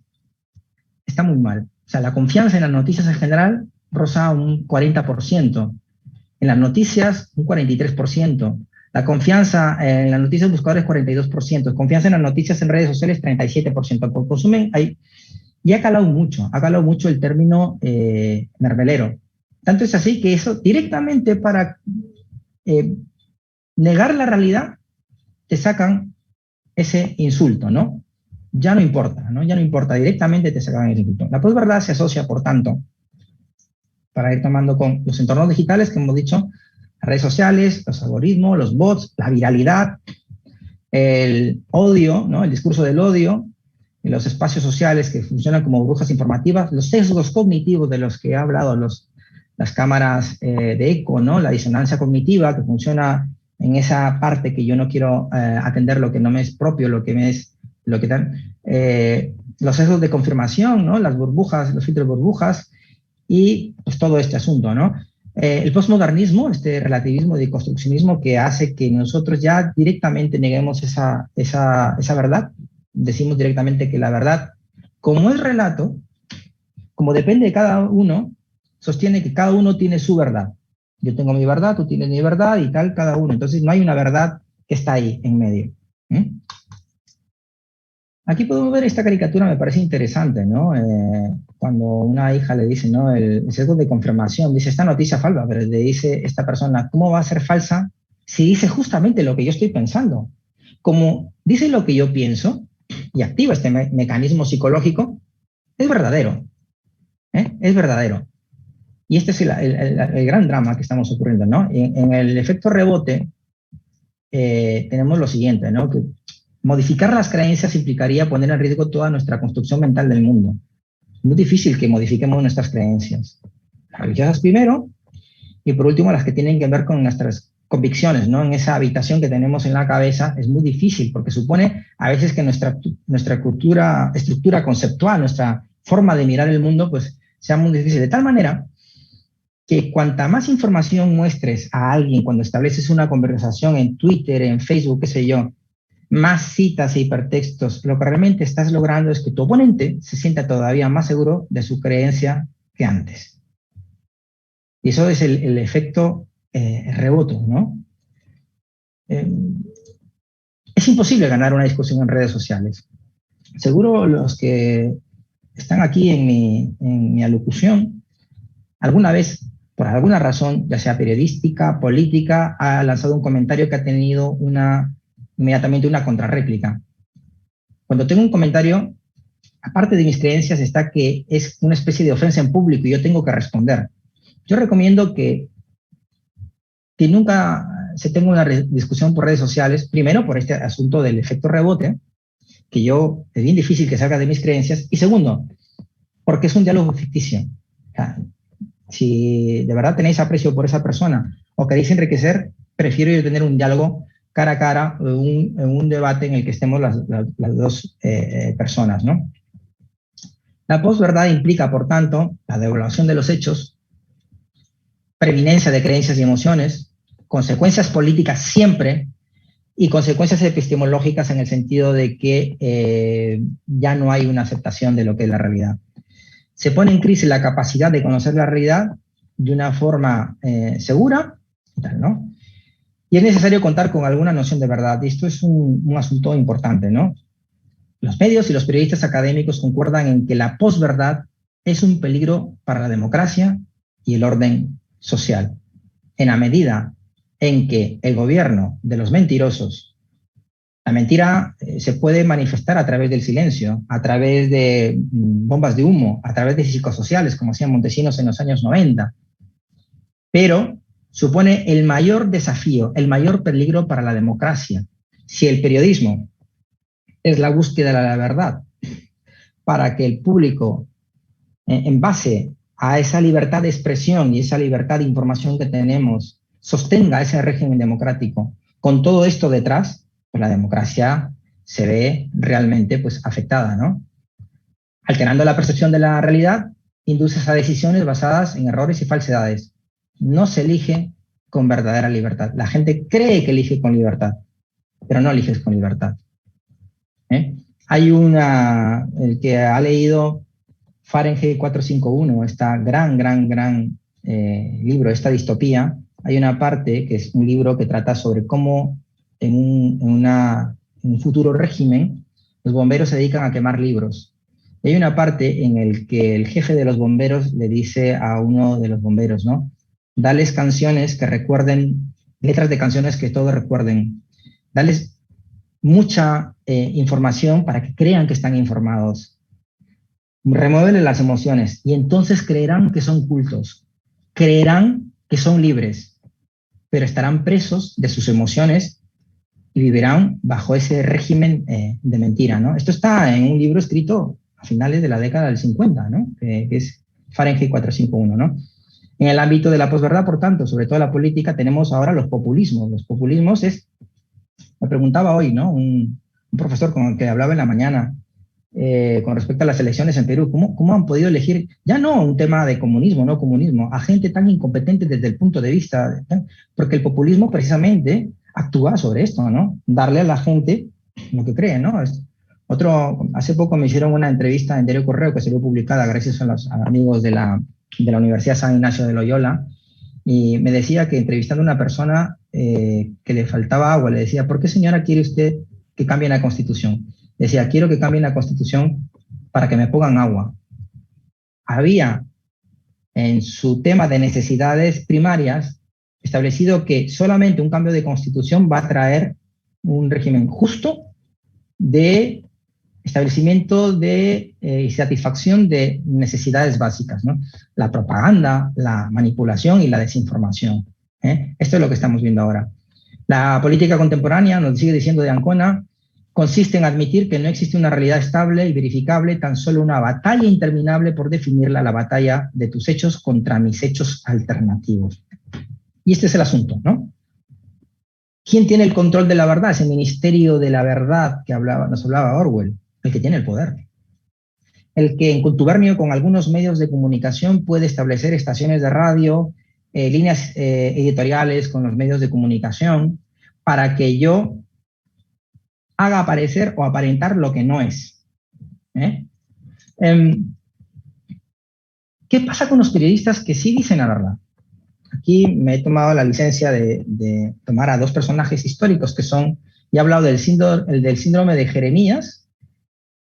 está muy mal. O sea, la confianza en las noticias en general roza un 40%. En las noticias, un 43%. La confianza en las noticias buscadores, 42%. Confianza en las noticias en redes sociales, 37%. Por consumen, y ha calado mucho el término mermelero. Tanto es así que eso directamente para negar la realidad te sacan ese insulto, ¿no? Ya no importa, ¿no? Ya no importa, directamente te sacan ese insulto. La posverdad se asocia, por tanto, para ir tomando con los entornos digitales que hemos dicho, las redes sociales, los algoritmos, los bots, la viralidad, el odio, ¿no? El discurso del odio, los espacios sociales que funcionan como burbujas informativas, los sesgos cognitivos de los que he hablado, las cámaras de eco, ¿no? La disonancia cognitiva que funciona en esa parte que yo no quiero atender lo que no me es propio, lo que dan, los sesgos de confirmación, ¿no? Las burbujas, los filtros de burbujas y pues todo este asunto, ¿no? El postmodernismo, este relativismo de construccionismo que hace que nosotros ya directamente neguemos esa verdad. Decimos directamente que la verdad, como es relato, como depende de cada uno, sostiene que cada uno tiene su verdad. Yo tengo mi verdad, tú tienes mi verdad y tal, cada uno. Entonces no hay una verdad que está ahí en medio. Aquí podemos ver esta caricatura, me parece interesante, ¿no? Cuando una hija le dice, ¿no? El sesgo de confirmación, dice, esta noticia es falsa, pero le dice esta persona, ¿cómo va a ser falsa si dice justamente lo que yo estoy pensando? Como dice lo que yo pienso y activa este mecanismo psicológico, es verdadero. Es verdadero. Y este es el gran drama que estamos ocurriendo, ¿no? En el efecto rebote tenemos lo siguiente, ¿no? Que modificar las creencias implicaría poner en riesgo toda nuestra construcción mental del mundo. Es muy difícil que modifiquemos nuestras creencias. Las religiosas primero, y por último las que tienen que ver con nuestras convicciones, ¿no? En esa habitación que tenemos en la cabeza es muy difícil, porque supone a veces que nuestra estructura conceptual, nuestra forma de mirar el mundo, pues sea muy difícil. De tal manera que cuanta más información muestres a alguien cuando estableces una conversación en Twitter, en Facebook, qué sé yo, más citas e hipertextos, lo que realmente estás logrando es que tu oponente se sienta todavía más seguro de su creencia que antes. Y eso es el efecto rebote, ¿no? Es imposible ganar una discusión en redes sociales. Seguro los que están aquí en mi alocución, alguna vez, por alguna razón, ya sea periodística, política, ha lanzado un comentario que ha tenido inmediatamente una contrarréplica. Cuando tengo un comentario, aparte de mis creencias, está que es una especie de ofensa en público y yo tengo que responder. Yo recomiendo que nunca se tenga una discusión por redes sociales, primero por este asunto del efecto rebote, que es bien difícil que salga de mis creencias, y segundo, porque es un diálogo ficticio. O sea, si de verdad tenéis aprecio por esa persona o queréis enriquecer, prefiero yo tener un diálogo cara a cara, un debate en el que estemos las dos personas, ¿no? La posverdad implica, por tanto, la devaluación de los hechos, preeminencia de creencias y emociones, consecuencias políticas siempre y consecuencias epistemológicas en el sentido de que ya no hay una aceptación de lo que es la realidad. Se pone en crisis la capacidad de conocer la realidad de una forma segura, ¿no? Y es necesario contar con alguna noción de verdad. Y esto es un asunto importante, ¿no? Los medios y los periodistas académicos concuerdan en que la posverdad es un peligro para la democracia y el orden social. En la medida en que el gobierno de los mentirosos, la mentira se puede manifestar a través del silencio, a través de bombas de humo, a través de psicosociales, como hacían Montesinos en los años 90, pero supone el mayor desafío, el mayor peligro para la democracia. Si el periodismo es la búsqueda de la verdad para que el público, en base a esa libertad de expresión y esa libertad de información que tenemos, sostenga ese régimen democrático, con todo esto detrás, pues la democracia se ve realmente pues, afectada, ¿no? Alterando la percepción de la realidad, induce a decisiones basadas en errores y falsedades. No se elige con verdadera libertad. La gente cree que elige con libertad, pero no eliges con libertad. Hay el que ha leído Fahrenheit 451, esta gran libro, esta distopía, hay una parte que es un libro que trata sobre cómo en un futuro régimen los bomberos se dedican a quemar libros. Y hay una parte en el que el jefe de los bomberos le dice a uno de los bomberos, ¿no? Dales canciones que recuerden, letras de canciones que todos recuerden. Dales mucha información para que crean que están informados. Remuévele las emociones y entonces creerán que son cultos, creerán que son libres, pero estarán presos de sus emociones y vivirán bajo ese régimen de mentira, ¿no? Esto está en un libro escrito a finales de la década del 50, ¿no? Que es Fahrenheit 451, ¿no? En el ámbito de la posverdad, por tanto, sobre todo la política, tenemos ahora los populismos. Los populismos me preguntaba hoy, ¿no? Un profesor con el que hablaba en la mañana con respecto a las elecciones en Perú, ¿cómo han podido elegir, ya no un tema de comunismo, no comunismo, a gente tan incompetente desde el punto de vista, porque el populismo precisamente actúa sobre esto, ¿no? Darle a la gente lo que cree, ¿no? Hace poco me hicieron una entrevista en Diario Correo que salió publicada gracias a los amigos de la Universidad San Ignacio de Loyola, y me decía que entrevistando a una persona que le faltaba agua, le decía, ¿por qué, señora, quiere usted que cambie la Constitución? Decía, quiero que cambien la Constitución para que me pongan agua. Había en su tema de necesidades primarias establecido que solamente un cambio de Constitución va a traer un régimen justo de establecimiento de y satisfacción de necesidades básicas, ¿no? La propaganda, la manipulación y la desinformación. Esto es lo que estamos viendo ahora. La política contemporánea, nos sigue diciendo de Ancona, consiste en admitir que no existe una realidad estable y verificable, tan solo una batalla interminable por definirla, la batalla de tus hechos contra mis hechos alternativos. Y este es el asunto, ¿no? ¿Quién tiene el control de la verdad? Ese ministerio de la verdad que nos hablaba Orwell, el que tiene el poder. El que en contubernio con algunos medios de comunicación puede establecer estaciones de radio, líneas editoriales con los medios de comunicación, para que yo haga aparecer o aparentar lo que no es. ¿Qué pasa con los periodistas que sí dicen la verdad? Aquí me he tomado la licencia de tomar a dos personajes históricos que son, ya he hablado del síndrome de Jeremías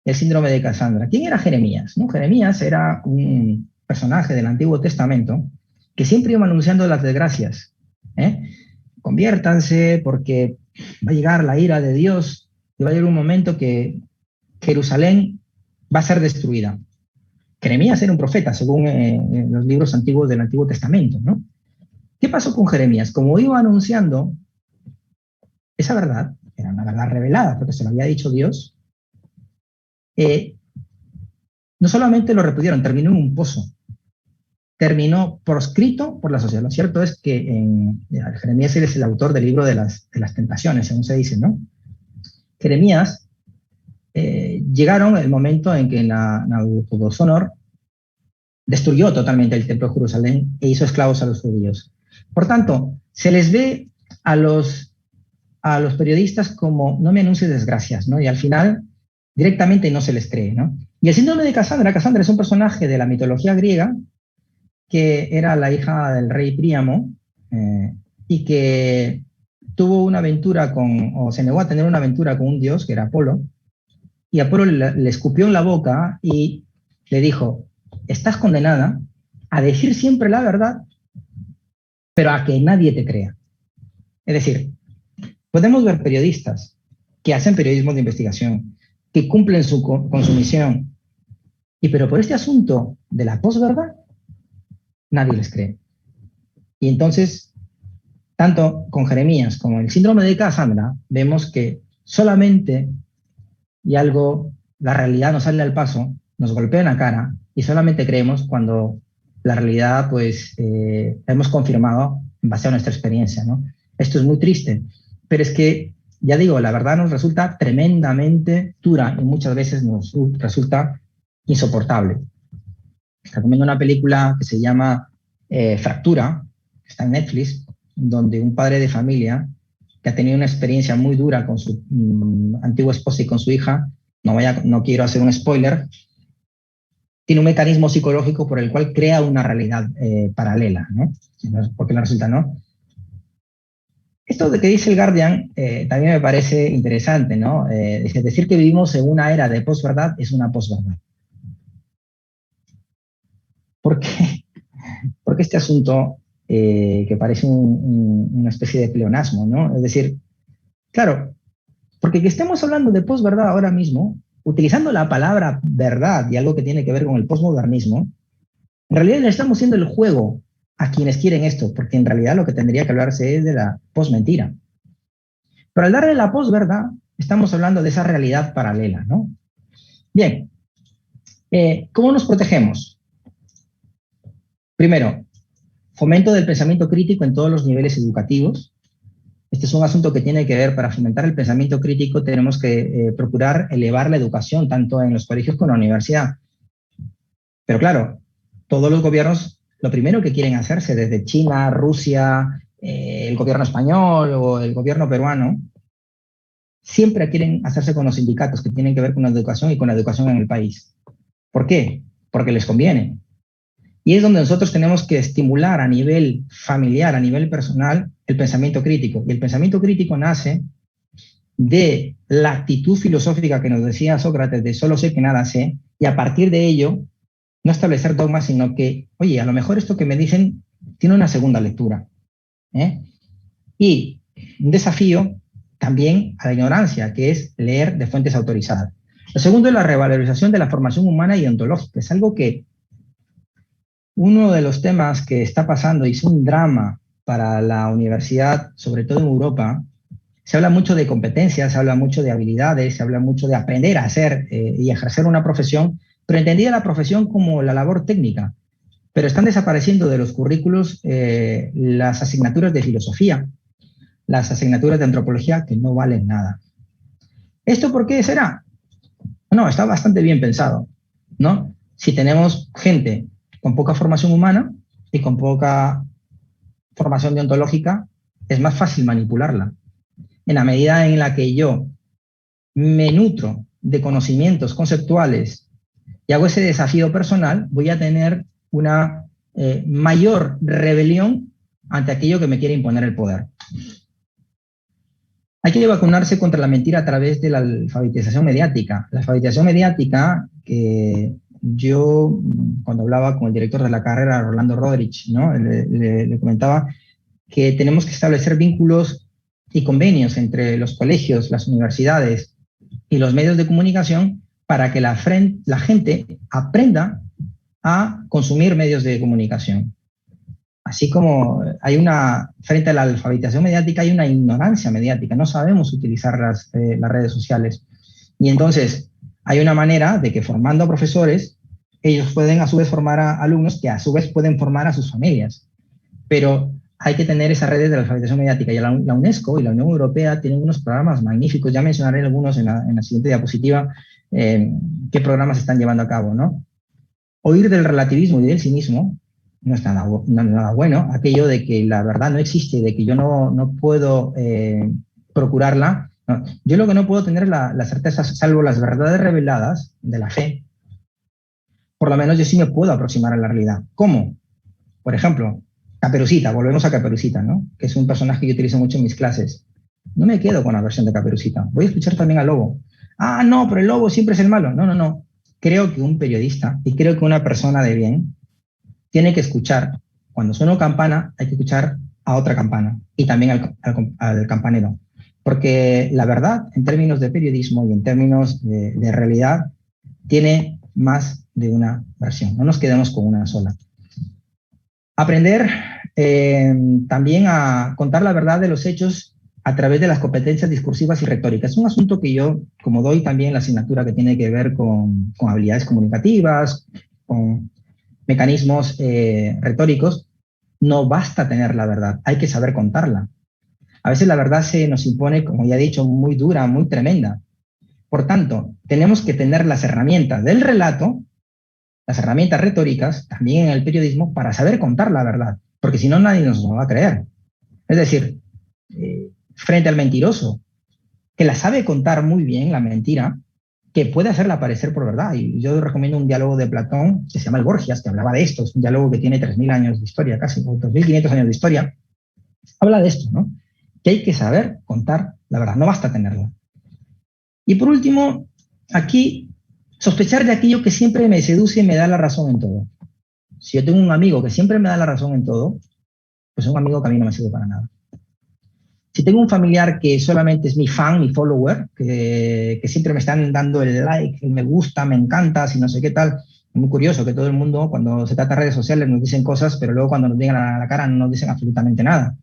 y el síndrome de Casandra. ¿Quién era Jeremías? ¿No? Jeremías era un personaje del Antiguo Testamento que siempre iba anunciando las desgracias. Conviértanse porque va a llegar la ira de Dios y va a llegar un momento que Jerusalén va a ser destruida. Jeremías era un profeta, según los libros antiguos del Antiguo Testamento, ¿no? ¿Qué pasó con Jeremías? Como iba anunciando esa verdad, era una verdad revelada, porque se lo había dicho Dios, no solamente lo repudieron, terminó en un pozo, terminó proscrito por la sociedad. Lo cierto es que Jeremías es el autor del libro de las tentaciones, según se dice, ¿no? Jeremías, llegaron el momento en que Nabucodonosor destruyó totalmente el templo de Jerusalén e hizo esclavos a los judíos. Por tanto, se les ve a los periodistas como no me anuncies desgracias, ¿no? Y al final directamente no se les cree, ¿no? Y el síndrome de Casandra es un personaje de la mitología griega que era la hija del rey Príamo y que tuvo una aventura o se negó a tener una aventura con un dios que era Apolo, y Apolo le escupió en la boca y le dijo, estás condenada a decir siempre la verdad, pero a que nadie te crea. Es decir, podemos ver periodistas que hacen periodismo de investigación, que cumplen con su misión, pero por este asunto de la posverdad, nadie les cree. Y entonces, tanto con Jeremías como el síndrome de Cassandra, vemos que solamente la realidad nos sale al paso, nos golpea en la cara, y solamente creemos cuando la realidad, pues, hemos confirmado en base a nuestra experiencia, ¿no? Esto es muy triste, pero es que, ya digo, la verdad nos resulta tremendamente dura y muchas veces nos resulta insoportable. Recomiendo una película que se llama Fractura, que está en Netflix, donde un padre de familia que ha tenido una experiencia muy dura con su antigua esposa y con su hija, no quiero hacer un spoiler, tiene un mecanismo psicológico por el cual crea una realidad paralela, ¿no? Porque no resulta, ¿no? Esto de que dice el Guardian también me parece interesante, ¿no? Decir que vivimos en una era de posverdad es una posverdad. ¿Por qué? Porque este asunto que parece una especie de pleonasmo, ¿no? Es decir, claro, porque que estemos hablando de posverdad ahora mismo, utilizando la palabra verdad y algo que tiene que ver con el posmodernismo, en realidad le estamos haciendo el juego a quienes quieren esto, porque en realidad lo que tendría que hablarse es de la posmentira. Pero al darle la posverdad, estamos hablando de esa realidad paralela, ¿no? Bien, ¿cómo nos protegemos? Primero, fomento del pensamiento crítico en todos los niveles educativos. Este es un asunto que tiene que ver, para fomentar el pensamiento crítico, tenemos que procurar elevar la educación, tanto en los colegios como en la universidad. Pero claro, todos los gobiernos, lo primero que quieren hacerse, desde China, Rusia, el gobierno español o el gobierno peruano, siempre quieren hacerse con los sindicatos que tienen que ver con la educación y con la educación en el país. ¿Por qué? Porque les conviene. Y es donde nosotros tenemos que estimular a nivel familiar, a nivel personal, el pensamiento crítico. Y el pensamiento crítico nace de la actitud filosófica que nos decía Sócrates, de solo sé que nada sé, y a partir de ello, no establecer dogmas, sino que, oye, a lo mejor esto que me dicen tiene una segunda lectura. Y un desafío también a la ignorancia, que es leer de fuentes autorizadas. Lo segundo es la revalorización de la formación humana y ontológica. Es algo que uno de los temas que está pasando y es un drama para la universidad, sobre todo en Europa, se habla mucho de competencias, se habla mucho de habilidades, se habla mucho de aprender a hacer y ejercer una profesión, pero entendida la profesión como la labor técnica. Pero están desapareciendo de los currículos las asignaturas de filosofía, las asignaturas de antropología que no valen nada. ¿Esto por qué será? No, está bastante bien pensado, ¿no? Si tenemos gente con poca formación humana y con poca formación deontológica, es más fácil manipularla. En la medida en la que yo me nutro de conocimientos conceptuales y hago ese desafío personal, voy a tener una mayor rebelión ante aquello que me quiere imponer el poder. Hay que vacunarse contra la mentira a través de la alfabetización mediática. La alfabetización mediática, que yo, cuando hablaba con el director de la carrera, Rolando Rodríguez, ¿no? le comentaba que tenemos que establecer vínculos y convenios entre los colegios, las universidades y los medios de comunicación para que la gente aprenda a consumir medios de comunicación. Así como frente a la alfabetización mediática, hay una ignorancia mediática, no sabemos utilizar las redes sociales. Y entonces hay una manera de que, formando a profesores, ellos pueden a su vez formar a alumnos que a su vez pueden formar a sus familias. Pero hay que tener esas redes de la alfabetización mediática. Y la UNESCO y la Unión Europea tienen unos programas magníficos. Ya mencionaré algunos en la siguiente diapositiva, qué programas están llevando a cabo, ¿no? Huir del relativismo y del cinismo no es nada bueno. Aquello de que la verdad no existe, de que yo no puedo procurarla. No. Yo lo que no puedo tener es la certeza, salvo las verdades reveladas de la fe. Por lo menos yo sí me puedo aproximar a la realidad. ¿Cómo? Por ejemplo, Caperucita, volvemos a Caperucita, ¿no? Que es un personaje que yo utilizo mucho en mis clases. No me quedo con la versión de Caperucita. Voy a escuchar también al lobo. Ah, no, pero el lobo siempre es el malo. No. Creo que un periodista y creo que una persona de bien tiene que escuchar. Cuando suena campana, hay que escuchar a otra campana y también al campanero. Porque la verdad, en términos de periodismo y en términos de realidad, tiene más de una versión. No nos quedemos con una sola. Aprender también a contar la verdad de los hechos a través de las competencias discursivas y retóricas. Es un asunto que yo, como doy también la asignatura que tiene que ver con habilidades comunicativas, con mecanismos retóricos, no basta tener la verdad, hay que saber contarla. A veces la verdad se nos impone, como ya he dicho, muy dura, muy tremenda. Por tanto, tenemos que tener las herramientas del relato, las herramientas retóricas, también en el periodismo, para saber contar la verdad, porque si no nadie nos lo va a creer. Es decir, frente al mentiroso, que la sabe contar muy bien, la mentira, que puede hacerla parecer por verdad. Y yo recomiendo un diálogo de Platón que se llama el Gorgias, que hablaba de esto. Es un diálogo que tiene 3.000 años de historia, casi, o 2.500 años de historia. Habla de esto, ¿no? Que hay que saber contar la verdad, no basta tenerla. Y por último, aquí, sospechar de aquello que siempre me seduce y me da la razón en todo. Si yo tengo un amigo que siempre me da la razón en todo, pues es un amigo que a mí no me sirve para nada. Si tengo un familiar que solamente es mi fan, mi follower, que siempre me están dando el like, el me gusta, me encanta, si no sé qué tal, es muy curioso que todo el mundo, cuando se trata de redes sociales, nos dicen cosas, pero luego cuando nos llegan a la cara no nos dicen absolutamente nada.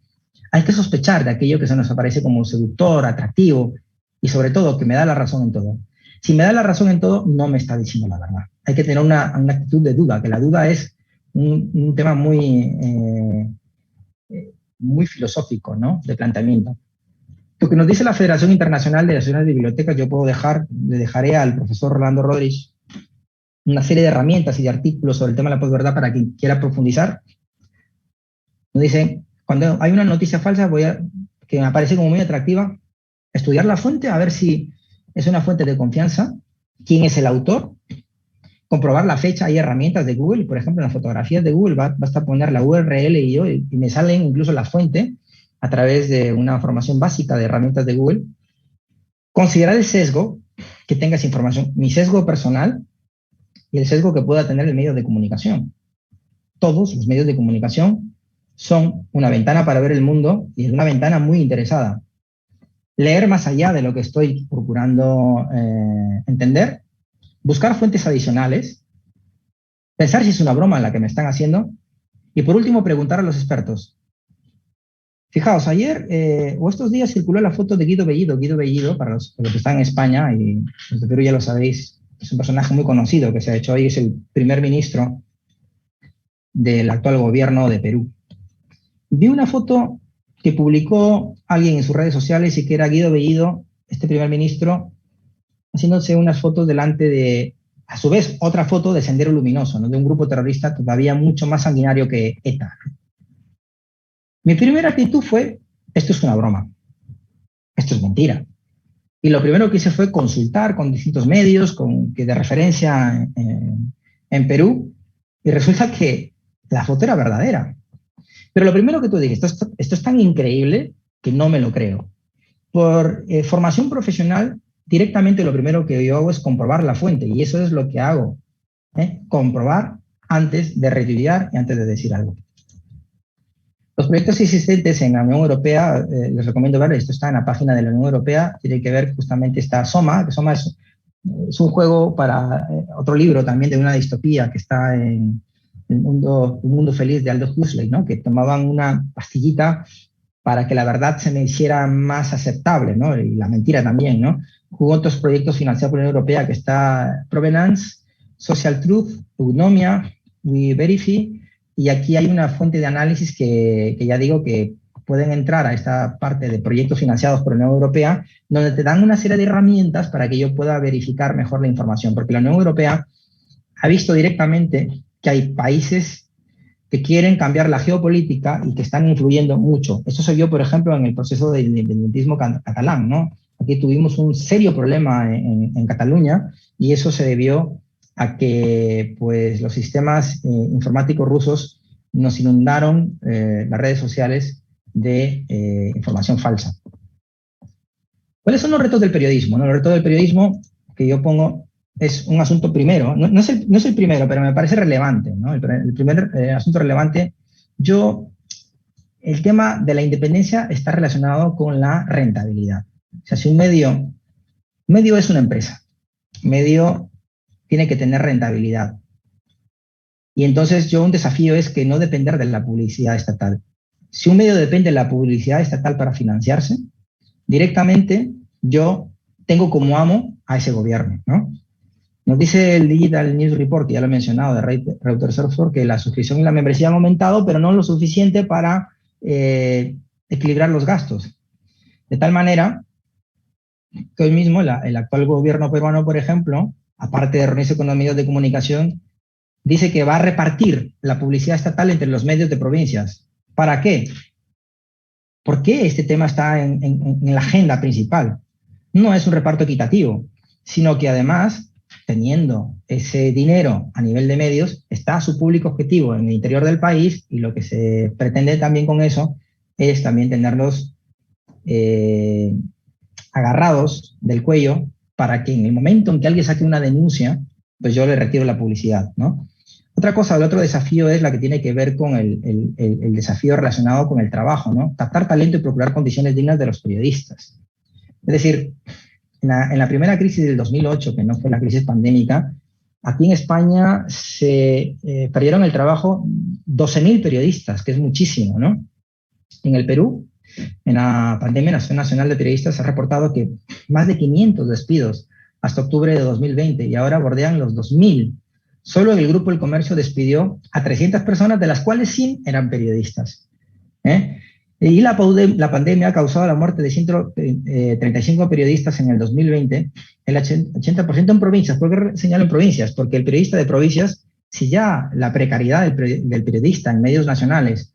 Hay que sospechar de aquello que se nos aparece como seductor, atractivo, y sobre todo, que me da la razón en todo. Si me da la razón en todo, no me está diciendo la verdad. Hay que tener una actitud de duda, que la duda es un tema muy filosófico, ¿no? De planteamiento. Lo que nos dice la Federación Internacional de Asociaciones de Bibliotecas, yo le dejaré al profesor Rolando Rodríguez una serie de herramientas y de artículos sobre el tema de la posverdad para quien quiera profundizar. Nos dice, cuando hay una noticia falsa, que me parece como muy atractiva, estudiar la fuente, a ver si es una fuente de confianza, quién es el autor, comprobar la fecha. Hay herramientas de Google, por ejemplo, en las fotografías de Google basta poner la URL y me salen incluso la fuente a través de una formación básica de herramientas de Google. Considerar el sesgo que tenga esa información, mi sesgo personal y el sesgo que pueda tener el medio de comunicación. Todos los medios de comunicación son una ventana para ver el mundo y es una ventana muy interesada. Leer más allá de lo que estoy procurando entender, buscar fuentes adicionales, pensar si es una broma la que me están haciendo y por último preguntar a los expertos. Fijaos, ayer o estos días circuló la foto de Guido Bellido. Guido Bellido, para los que están en España y los de Perú ya lo sabéis, es un personaje muy conocido que se ha hecho hoy, es el primer ministro del actual gobierno de Perú. Vi una foto que publicó alguien en sus redes sociales y que era Guido Bellido, este primer ministro, haciéndose unas fotos delante de, a su vez, otra foto de Sendero Luminoso, ¿no? De un grupo terrorista todavía mucho más sanguinario que ETA. Mi primera actitud fue, esto es una broma, esto es mentira. Y lo primero que hice fue consultar con distintos medios que de referencia en Perú, y resulta que la foto era verdadera. Pero lo primero que tú dije, esto es tan increíble que no me lo creo. Por formación profesional, directamente lo primero que yo hago es comprobar la fuente, y eso es lo que hago, comprobar antes de retuitear y antes de decir algo. Los proyectos existentes en la Unión Europea, les recomiendo ver, esto está en la página de la Unión Europea, tiene que ver justamente esta Soma, que Soma es un juego para otro libro también de una distopía que está en Un mundo feliz de Aldous Huxley, ¿no? Que tomaban una pastillita para que la verdad se me hiciera más aceptable, ¿no? Y la mentira también, ¿no? Hubo otros proyectos financiados por la Unión Europea que está Provenance, Social Truth, Eunomia, We Verify, y aquí hay una fuente de análisis que ya digo que pueden entrar a esta parte de proyectos financiados por la Unión Europea, donde te dan una serie de herramientas para que yo pueda verificar mejor la información, porque la Unión Europea ha visto directamente que hay países que quieren cambiar la geopolítica y que están influyendo mucho. Eso se vio, por ejemplo, en el proceso del independentismo catalán, ¿no? Aquí tuvimos un serio problema en Cataluña y eso se debió a que pues, los sistemas informáticos rusos nos inundaron las redes sociales de información falsa. ¿Cuáles son los retos del periodismo? ¿No? Los retos del periodismo que yo pongo es un asunto primero, no es el primero, pero me parece relevante, ¿no? El primer asunto relevante, yo el tema de la independencia está relacionado con la rentabilidad. O sea, si un medio es una empresa, medio tiene que tener rentabilidad. Y entonces un desafío es que no depender de la publicidad estatal. Si un medio depende de la publicidad estatal para financiarse, directamente yo tengo como amo a ese gobierno, ¿no? Nos dice el Digital News Report, que ya lo he mencionado, de Reuters Software, que la suscripción y la membresía han aumentado, pero no lo suficiente para equilibrar los gastos. De tal manera que hoy mismo el actual gobierno peruano, por ejemplo, aparte de reunirse con los medios de comunicación, dice que va a repartir la publicidad estatal entre los medios de provincias. ¿Para qué? ¿Por qué este tema está en la agenda principal? No es un reparto equitativo, sino que además, teniendo ese dinero a nivel de medios, está su público objetivo en el interior del país, y lo que se pretende también con eso es también tenerlos agarrados del cuello para que en el momento en que alguien saque una denuncia, pues yo le retiro la publicidad, ¿no? Otra cosa, el otro desafío es la que tiene que ver con el desafío relacionado con el trabajo, ¿no? Captar talento y procurar condiciones dignas de los periodistas. Es decir, en la primera crisis del 2008, que no fue la crisis pandémica, aquí en España se perdieron el trabajo 12.000 periodistas, que es muchísimo, ¿no? En el Perú, en la pandemia, la Asociación Nacional de Periodistas ha reportado que más de 500 despidos hasta octubre de 2020, y ahora bordean los 2.000. Solo el Grupo El Comercio despidió a 300 personas, de las cuales 100 eran periodistas. Y la pandemia ha causado la muerte de 135 periodistas en el 2020, el 80% en provincias. ¿Por qué señalo en provincias? Porque el periodista de provincias, si ya la precariedad del periodista en medios nacionales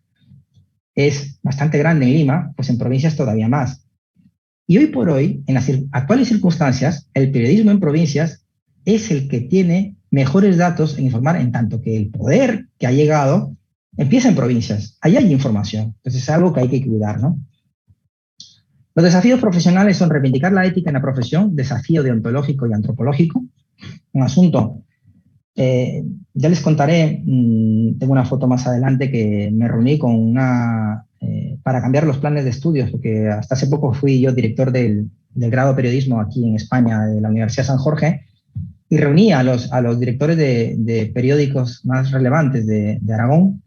es bastante grande en Lima, pues en provincias todavía más. Y hoy por hoy, en las actuales circunstancias, el periodismo en provincias es el que tiene mejores datos en informar, en tanto que el poder que ha llegado empieza en provincias. Ahí hay información. Entonces es algo que hay que cuidar, ¿no? Los desafíos profesionales son reivindicar la ética en la profesión, desafío deontológico y antropológico. Un asunto, ya les contaré, tengo una foto más adelante que me reuní con para cambiar los planes de estudios, porque hasta hace poco fui yo director del grado de periodismo aquí en España, de la Universidad San Jorge, y reuní a los directores de periódicos más relevantes de Aragón,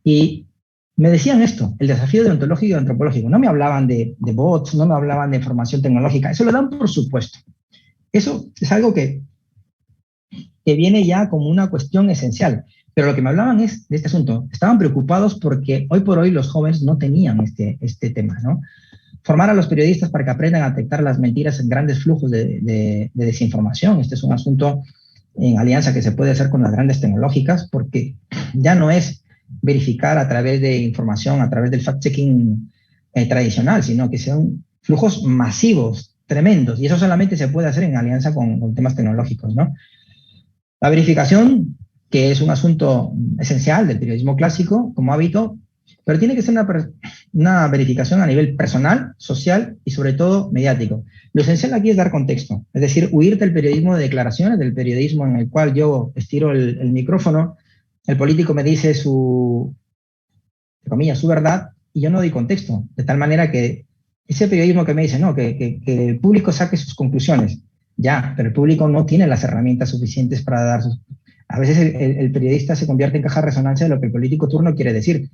y me decían esto, el desafío deontológico y antropológico. No me hablaban de bots, no me hablaban de información tecnológica, eso lo dan por supuesto. Eso es algo que viene ya como una cuestión esencial. Pero lo que me hablaban es de este asunto. Estaban preocupados porque hoy por hoy los jóvenes no tenían este tema, ¿no? Formar a los periodistas para que aprendan a detectar las mentiras en grandes flujos de desinformación. Este es un asunto en alianza que se puede hacer con las grandes tecnológicas, porque ya no es verificar a través de información, a través del fact-checking tradicional, sino que sean flujos masivos, tremendos, y eso solamente se puede hacer en alianza con temas tecnológicos, ¿no? La verificación, que es un asunto esencial del periodismo clásico como hábito, pero tiene que ser una verificación a nivel personal, social y sobre todo mediático. Lo esencial aquí es dar contexto, es decir, huir del periodismo de declaraciones, del periodismo en el cual yo estiro el micrófono, el político me dice su verdad y yo no doy contexto, de tal manera que ese periodismo que me dice, no, que el público saque sus conclusiones, ya, pero el público no tiene las herramientas suficientes para dar sus... A veces el periodista se convierte en caja de resonancia de lo que el político turno quiere decir.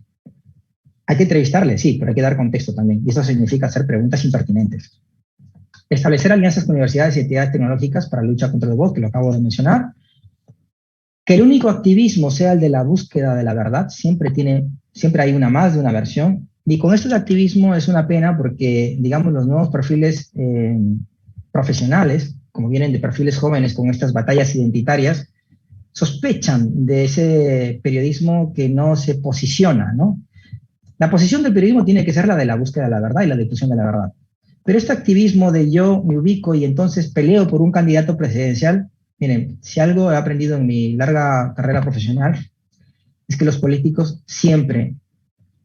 Hay que entrevistarle, sí, pero hay que dar contexto también, y eso significa hacer preguntas impertinentes. Establecer alianzas con universidades y entidades tecnológicas para la lucha contra el bot, que lo acabo de mencionar. Que el único activismo sea el de la búsqueda de la verdad, siempre hay una más de una versión. Y con esto de activismo es una pena porque, digamos, los nuevos perfiles profesionales, como vienen de perfiles jóvenes con estas batallas identitarias, sospechan de ese periodismo que no se posiciona, ¿no? La posición del periodismo tiene que ser la de la búsqueda de la verdad y la difusión de la verdad. Pero este activismo de yo me ubico y entonces peleo por un candidato presidencial, miren, si algo he aprendido en mi larga carrera profesional es que los políticos siempre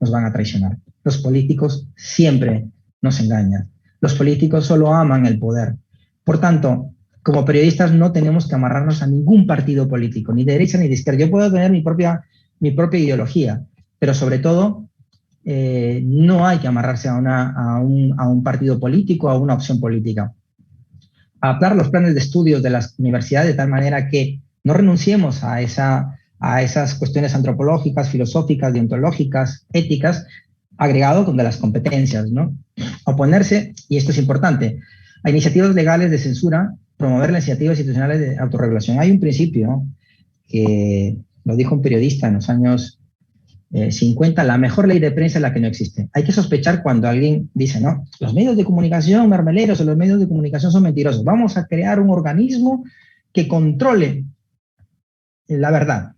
nos van a traicionar. Los políticos siempre nos engañan. Los políticos solo aman el poder. Por tanto, como periodistas no tenemos que amarrarnos a ningún partido político, ni de derecha ni de izquierda. Yo puedo tener mi propia ideología, pero sobre todo no hay que amarrarse a un partido político, a una opción política. Adaptar los planes de estudios de las universidades de tal manera que no renunciemos a esas cuestiones antropológicas, filosóficas, deontológicas, éticas, agregado de las competencias, ¿no? Oponerse, y esto es importante, a iniciativas legales de censura, promover las iniciativas institucionales de autorregulación. Hay un principio que lo dijo un periodista en los años 50, la mejor ley de prensa es la que no existe. Hay que sospechar cuando alguien dice, no, los medios de comunicación mermeleros o los medios de comunicación son mentirosos. Vamos a crear un organismo que controle la verdad.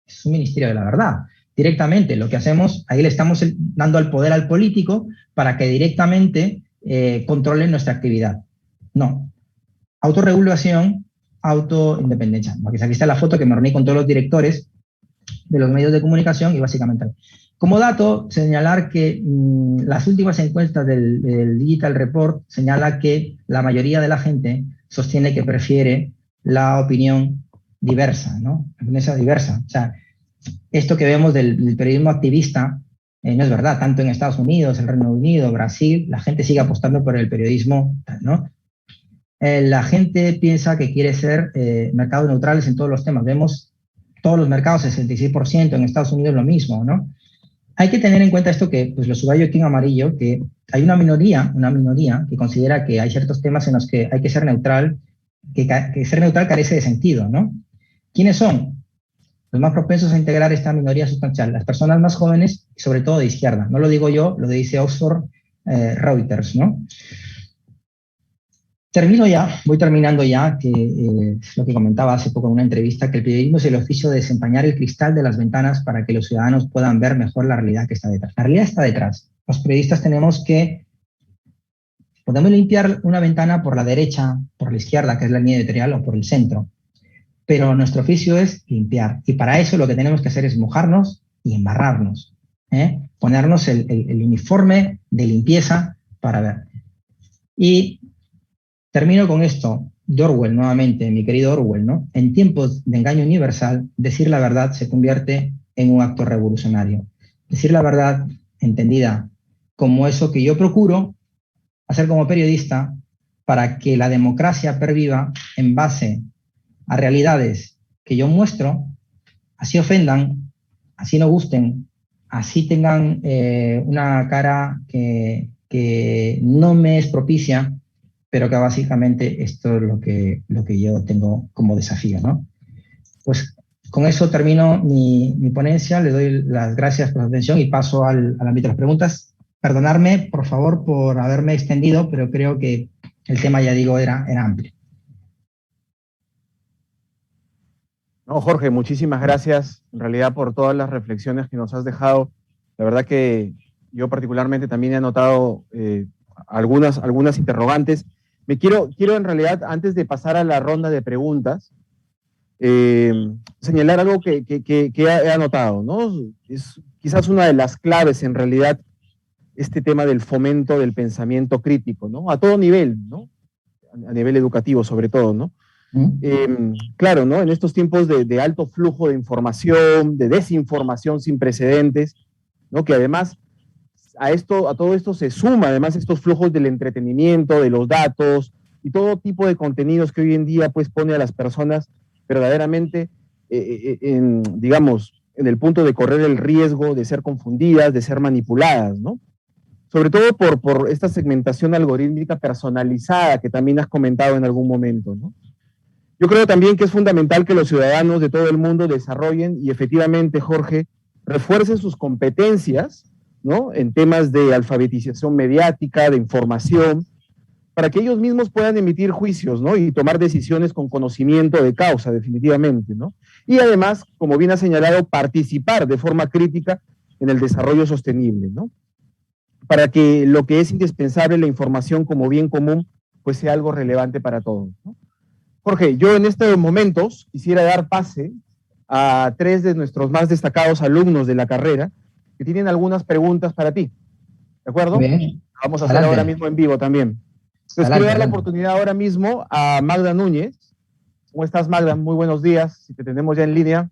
Es un ministerio de la verdad. Directamente lo que hacemos, ahí le estamos dando el poder al político para que directamente controle nuestra actividad. No. Autorregulación, autoindependencia. Aquí está la foto que me reuní con todos los directores de los medios de comunicación y básicamente. Como dato, señalar que las últimas encuestas del Digital Report señala que la mayoría de la gente sostiene que prefiere la opinión diversa, ¿no? La opinión diversa. O sea, esto que vemos del periodismo activista no es verdad. Tanto en Estados Unidos, el Reino Unido, Brasil, la gente sigue apostando por el periodismo, ¿no? La gente piensa que quiere ser mercados neutrales en todos los temas. Vemos todos los mercados, 66%, en Estados Unidos lo mismo, ¿no? Hay que tener en cuenta esto que, pues lo subrayo aquí en amarillo, que hay una minoría que considera que hay ciertos temas en los que hay que ser neutral, que ser neutral carece de sentido, ¿no? ¿Quiénes son? Los más propensos a integrar esta minoría sustancial, las personas más jóvenes y sobre todo de izquierda. No lo digo yo, lo dice Oxford Reuters, ¿no? Voy terminando ya, que es lo que comentaba hace poco en una entrevista, que el periodismo es el oficio de desempañar el cristal de las ventanas para que los ciudadanos puedan ver mejor la realidad que está detrás. La realidad está detrás. Los periodistas podemos limpiar una ventana por la derecha, por la izquierda, que es la línea editorial, o por el centro, pero nuestro oficio es limpiar. Y para eso lo que tenemos que hacer es mojarnos y embarrarnos, ponernos el uniforme de limpieza para ver. Y termino con esto, de Orwell nuevamente, mi querido Orwell, ¿no? En tiempos de engaño universal, decir la verdad se convierte en un acto revolucionario. Decir la verdad, entendida como eso que yo procuro hacer como periodista para que la democracia perviva en base a realidades que yo muestro, así ofendan, así no gusten, así tengan una cara que no me es propicia, pero que básicamente esto es lo que yo tengo como desafío, ¿no? Pues con eso termino mi ponencia, le doy las gracias por su atención y paso al ámbito de las preguntas. Perdonadme, por favor, por haberme extendido, pero creo que el tema, ya digo, era amplio. No, Jorge, muchísimas gracias en realidad por todas las reflexiones que nos has dejado. La verdad que yo particularmente también he anotado algunas interrogantes. Quiero en realidad, antes de pasar a la ronda de preguntas, señalar algo que he anotado, ¿no? Es quizás una de las claves en realidad, este tema del fomento del pensamiento crítico, ¿no? A todo nivel, ¿no? A nivel educativo sobre todo, ¿no? Claro, ¿no? En estos tiempos de alto flujo de información, de desinformación sin precedentes, ¿no? Que además a todo esto se suma además estos flujos del entretenimiento, de los datos y todo tipo de contenidos que hoy en día pues pone a las personas verdaderamente, digamos, en el punto de correr el riesgo de ser confundidas, de ser manipuladas, ¿no? Sobre todo por esta segmentación algorítmica personalizada que también has comentado en algún momento, ¿no? Yo creo también que es fundamental que los ciudadanos de todo el mundo desarrollen y efectivamente, Jorge, refuercen sus competencias, ¿no? En temas de alfabetización mediática, de información, para que ellos mismos puedan emitir juicios, ¿no? Y tomar decisiones con conocimiento de causa, definitivamente, ¿no? Y además, como bien ha señalado, participar de forma crítica en el desarrollo sostenible, ¿no? Para que lo que es indispensable, la información como bien común, pues sea algo relevante para todos, ¿no? Jorge, yo en estos momentos quisiera dar pase a 3 de nuestros más destacados alumnos de la carrera que tienen algunas preguntas para ti. ¿De acuerdo? Bien. Vamos a hacer ahora mismo en vivo también. Entonces quiero dar la oportunidad ahora mismo a Magda Núñez. ¿Cómo estás, Magda? Muy buenos días, si te tenemos ya en línea.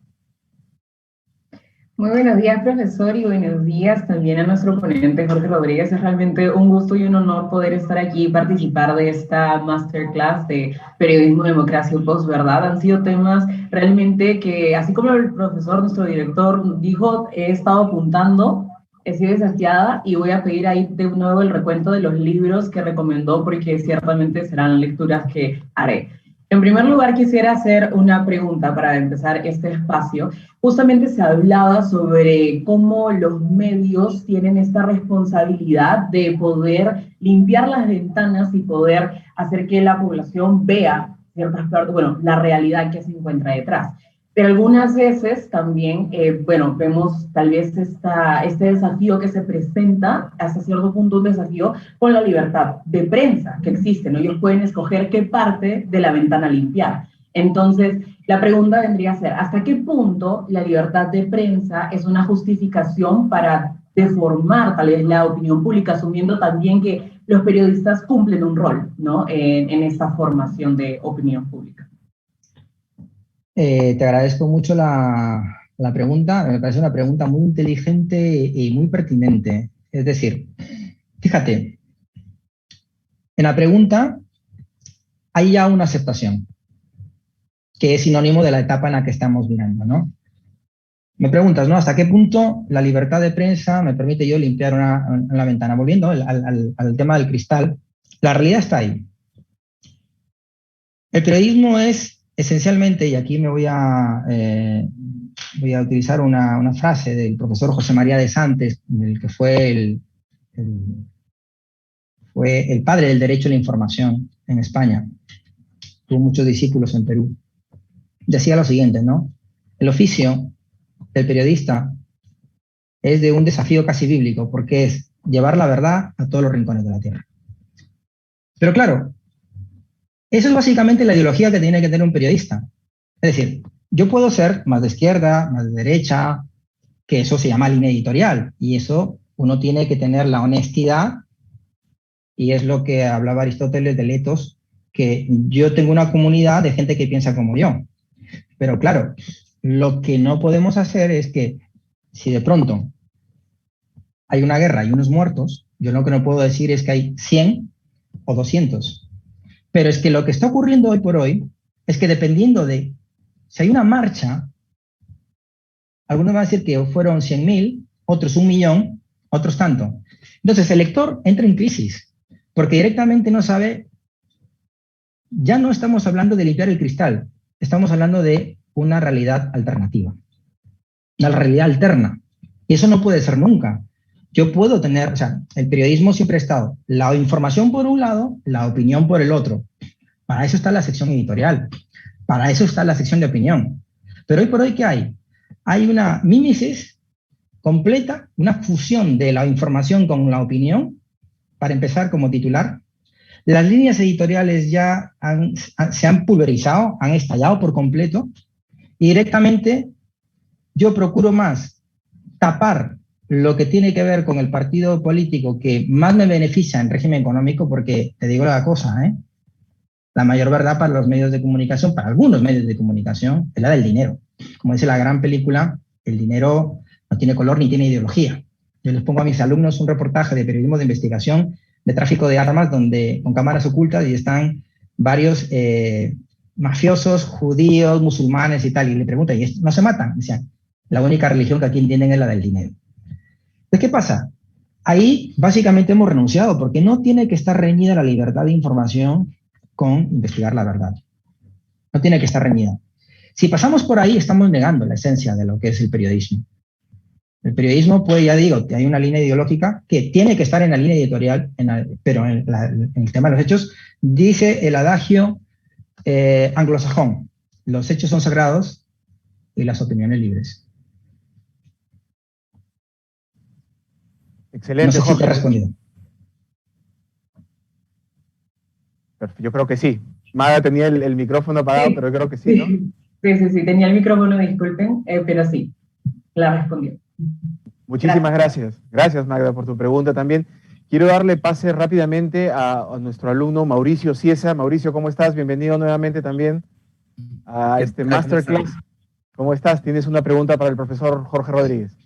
Muy buenos días, profesor, y buenos días también a nuestro ponente Jorge Rodríguez. Es realmente un gusto y un honor poder estar aquí y participar de esta masterclass de periodismo, democracia y posverdad. Han sido temas realmente que, así como el profesor, nuestro director, dijo, he estado apuntando, he sido desafiada y voy a pedir ahí de nuevo el recuento de los libros que recomendó porque ciertamente serán lecturas que haré. En primer lugar, quisiera hacer una pregunta para empezar este espacio. Justamente se hablaba sobre cómo los medios tienen esta responsabilidad de poder limpiar las ventanas y poder hacer que la población vea ciertas partes, bueno, la realidad que se encuentra detrás. Pero algunas veces también, bueno, vemos tal vez este desafío que se presenta, hasta cierto punto un desafío con la libertad de prensa que existe, ¿no? Ellos pueden escoger qué parte de la ventana limpiar. Entonces, la pregunta vendría a ser, ¿hasta qué punto la libertad de prensa es una justificación para deformar tal vez la opinión pública, asumiendo también que los periodistas cumplen un rol, ¿no? En esta formación de opinión pública? Te agradezco mucho la pregunta, me parece una pregunta muy inteligente y muy pertinente. Es decir, fíjate, en la pregunta hay ya una aceptación, que es sinónimo de la etapa en la que estamos mirando, ¿no? Me preguntas, ¿no? ¿Hasta qué punto la libertad de prensa me permite yo limpiar una ventana? Volviendo al tema del cristal, la realidad está ahí. El periodismo es esencialmente, y aquí me voy a utilizar una frase del profesor José María de Santes, el que fue el padre del derecho a la información en España. Tuvo muchos discípulos en Perú. Decía lo siguiente, ¿no? El oficio del periodista es de un desafío casi bíblico, porque es llevar la verdad a todos los rincones de la tierra. Pero claro, eso es básicamente la ideología que tiene que tener un periodista. Es decir, yo puedo ser más de izquierda, más de derecha, que eso se llama línea editorial, y eso uno tiene que tener la honestidad, y es lo que hablaba Aristóteles del ethos, que yo tengo una comunidad de gente que piensa como yo. Pero claro, lo que no podemos hacer es que si de pronto hay una guerra y unos muertos, yo lo que no puedo decir es que hay 100 o 200. Pero es que lo que está ocurriendo hoy por hoy es que dependiendo de si hay una marcha, algunos van a decir que fueron 100.000, otros 1.000.000, otros tanto. Entonces el lector entra en crisis porque directamente no sabe, ya no estamos hablando de limpiar el cristal, estamos hablando de una realidad alternativa, una realidad alterna. Y eso no puede ser nunca. Yo puedo tener, o sea, el periodismo siempre ha estado la información por un lado, la opinión por el otro. Para eso está la sección editorial, para eso está la sección de opinión. Pero hoy por hoy, ¿qué hay? Hay una mímesis completa, una fusión de la información con la opinión, para empezar como titular. Las líneas editoriales ya se han pulverizado, han estallado por completo, y directamente yo procuro más tapar lo que tiene que ver con el partido político que más me beneficia en régimen económico, porque te digo la cosa, la mayor verdad para los medios de comunicación, para algunos medios de comunicación, es la del dinero. Como dice la gran película, el dinero no tiene color ni tiene ideología. Yo les pongo a mis alumnos un reportaje de periodismo de investigación de tráfico de armas donde con cámaras ocultas y están varios mafiosos, judíos, musulmanes y tal, y le preguntan, ¿y no se matan? Decían, la única religión que aquí entienden es la del dinero. Entonces, ¿qué pasa? Ahí básicamente hemos renunciado porque no tiene que estar reñida la libertad de información con investigar la verdad. No tiene que estar reñida. Si pasamos por ahí, estamos negando la esencia de lo que es el periodismo. El periodismo, pues ya digo, hay una línea ideológica que tiene que estar en la línea editorial, pero en el tema de los hechos, dice el adagio anglosajón, los hechos son sagrados y las opiniones libres. Excelente, no sé Jorge. Si te he respondido. Yo creo que sí. Maga tenía el micrófono apagado, Sí, pero yo creo que sí, ¿no? Sí, tenía el micrófono, disculpen, pero sí, la respondió. Muchísimas gracias. Gracias, Magda, por tu pregunta también. Quiero darle pase rápidamente a nuestro alumno Mauricio Ciesa. Mauricio, ¿cómo estás? Bienvenido nuevamente también a este masterclass. ¿Cómo estás? ¿Tienes una pregunta para el profesor Jorge Rodríguez?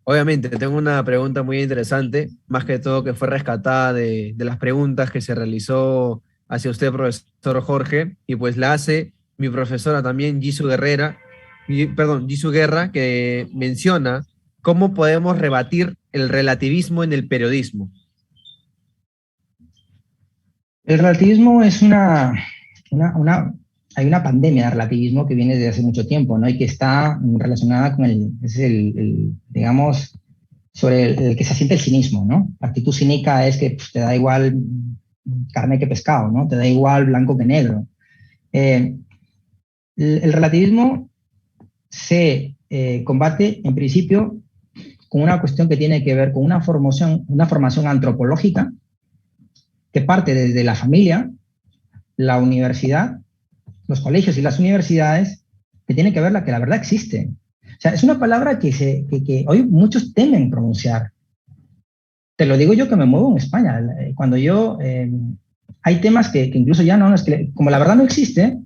Obviamente, tengo una pregunta muy interesante, más que todo que fue rescatada de las preguntas que se realizó hacia usted, profesor Jorge, y pues la hace mi profesora también, Gisu Guerra, que menciona cómo podemos rebatir el relativismo en el periodismo. El relativismo es hay una pandemia de relativismo que viene desde hace mucho tiempo, ¿no? Y que está relacionada con digamos, sobre el que se siente el cinismo, ¿no? La actitud cínica es que pues, te da igual carne que pescado, ¿no? Te da igual blanco que negro. El relativismo se combate, en principio, con una cuestión que tiene que ver con una formación antropológica que parte desde la familia, la universidad, los colegios y las universidades, que tiene que ver que la verdad existe. O sea, es una palabra que hoy muchos temen pronunciar. Te lo digo yo que me muevo en España. Cuando hay temas que incluso ya no, es que como la verdad no existe,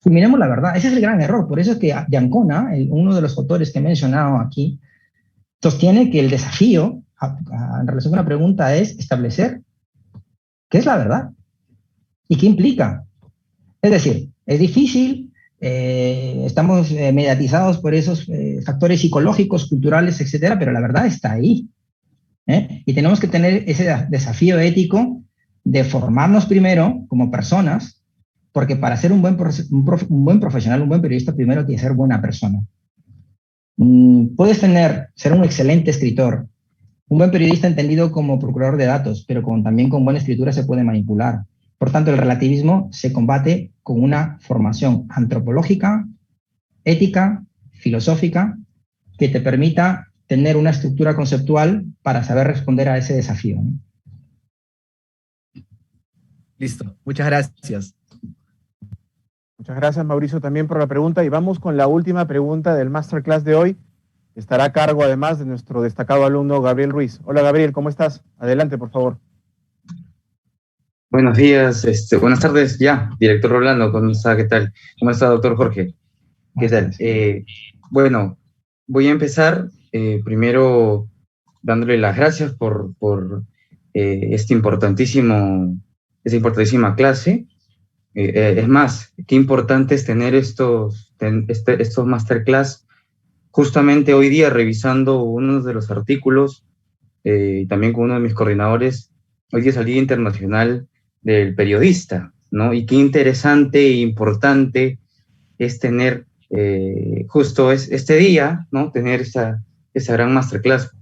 fulminemos la verdad. Ese es el gran error. Por eso es que Yancona, uno de los autores que he mencionado aquí, sostiene que el desafío en relación con la pregunta es establecer qué es la verdad y qué implica. Es decir, es difícil, estamos mediatizados por esos factores psicológicos, culturales, etcétera, pero la verdad está ahí. Y tenemos que tener ese desafío ético de formarnos primero como personas, porque para ser un buen profesional, un buen periodista, primero hay que ser buena persona. Puedes ser un excelente escritor, un buen periodista entendido como procurador de datos, pero también con buena escritura se puede manipular. Por tanto, el relativismo se combate con una formación antropológica, ética, filosófica, que te permita tener una estructura conceptual para saber responder a ese desafío, ¿no? Listo, muchas gracias. Muchas gracias, Mauricio, también por la pregunta. Y vamos con la última pregunta del Masterclass de hoy. Estará a cargo, además, de nuestro destacado alumno Gabriel Ruiz. Hola, Gabriel, ¿cómo estás? Adelante, por favor. Buenos días, buenas tardes ya, director Rolando, ¿cómo está? ¿Qué tal? ¿Cómo está, doctor Jorge? ¿Qué tal? Bueno, voy a empezar primero dándole las gracias por esta importantísima clase. Es más, qué importante es tener estos masterclass justamente hoy día, revisando uno de los artículos, también con uno de mis coordinadores. Hoy día es el Día Internacional del Periodista, ¿no? Y qué interesante e importante es tener justo este día, ¿no? Tener esa gran masterclass.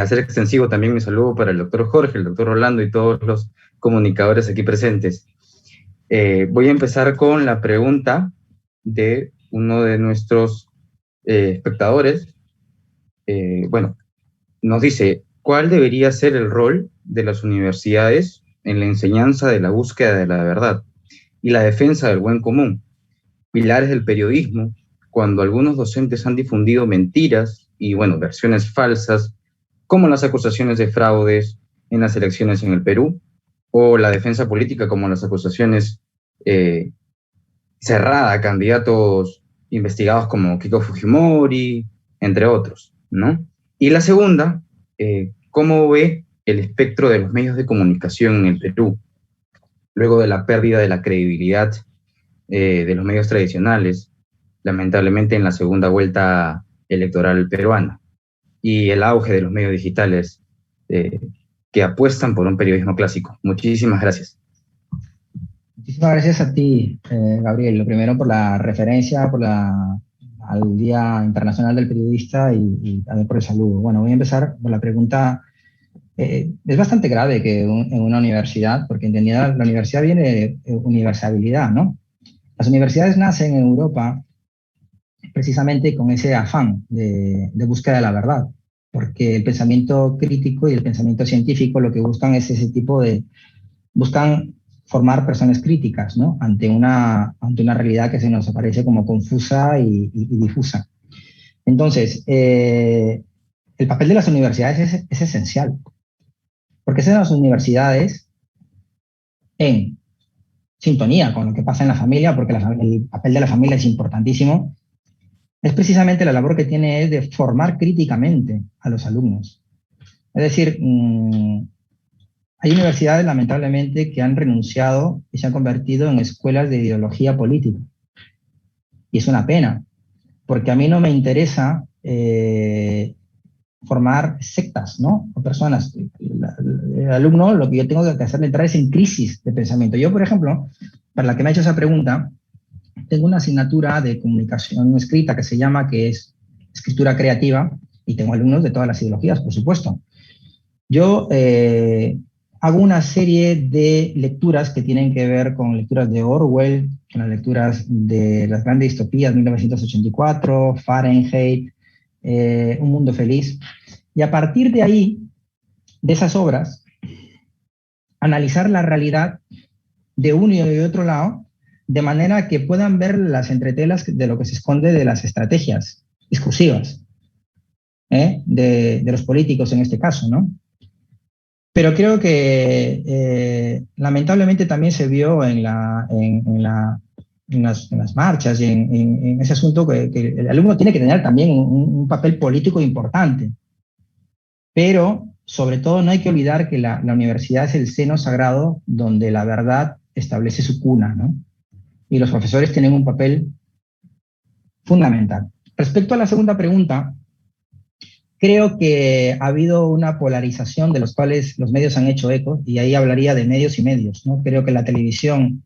Hacer extensivo también mi saludo para el doctor Jorge, el doctor Rolando y todos los comunicadores aquí presentes. Voy a empezar con la pregunta de uno de nuestros espectadores. Bueno, nos dice, ¿cuál debería ser el rol de las universidades en la enseñanza de la búsqueda de la verdad y la defensa del buen común, pilares del periodismo, cuando algunos docentes han difundido mentiras y, bueno, versiones falsas, como las acusaciones de fraudes en las elecciones en el Perú, o la defensa política, como las acusaciones cerradas a candidatos investigados como Keiko Fujimori, entre otros, ¿no? Y la segunda, ¿cómo ve el espectro de los medios de comunicación en el Perú, luego de la pérdida de la credibilidad de los medios tradicionales, lamentablemente en la segunda vuelta electoral peruana, y el auge de los medios digitales que apuestan por un periodismo clásico? Muchísimas gracias. Muchísimas gracias a ti, Gabriel. Lo primero por la referencia, al Día Internacional del Periodista y también por el saludo. Bueno, voy a empezar por la pregunta. Es bastante grave que en una universidad, porque entendida la universidad viene de universalidad, ¿no? Las universidades nacen en Europa precisamente con ese afán de búsqueda de la verdad, porque el pensamiento crítico y el pensamiento científico lo que buscan es buscan formar personas críticas, ¿no? Ante una realidad que se nos aparece como confusa y difusa. Entonces, el papel de las universidades es esencial, porque es en las universidades en sintonía con lo que pasa en la familia, porque el papel de la familia es importantísimo, es precisamente la labor que tiene es de formar críticamente a los alumnos. Es decir, hay universidades, lamentablemente, que han renunciado y se han convertido en escuelas de ideología política. Y es una pena, porque a mí no me interesa formar sectas, ¿no? O personas. El alumno, lo que yo tengo que hacerle entrar es en crisis de pensamiento. Yo, por ejemplo, para la que me ha hecho esa pregunta, tengo una asignatura de comunicación escrita que es escritura creativa, y tengo alumnos de todas las ideologías, por supuesto. Yo hago una serie de lecturas que tienen que ver con lecturas de Orwell, con las lecturas de las grandes distopías, 1984, Fahrenheit, Un Mundo Feliz. Y a partir de ahí, de esas obras, analizar la realidad de uno y de otro lado, de manera que puedan ver las entretelas de lo que se esconde de las estrategias discursivas de los políticos en este caso, ¿no? Pero creo que lamentablemente también se vio en las marchas y en ese asunto que el alumno tiene que tener también un papel político importante. Pero, sobre todo, no hay que olvidar que la universidad es el seno sagrado donde la verdad establece su cuna, ¿no? Y los profesores tienen un papel fundamental. Respecto a la segunda pregunta, creo que ha habido una polarización de los cuales los medios han hecho eco, y ahí hablaría de medios y medios, ¿no? Creo que la televisión,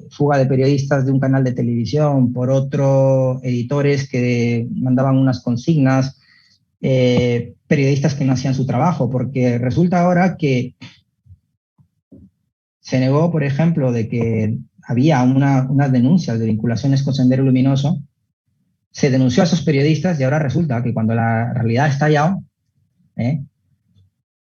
fuga de periodistas de un canal de televisión, por otro, editores que mandaban unas consignas, periodistas que no hacían su trabajo, porque resulta ahora que se negó, por ejemplo, de que había unas denuncias de vinculaciones con Sendero Luminoso. Se denunció a esos periodistas y ahora resulta que cuando la realidad ha estallado,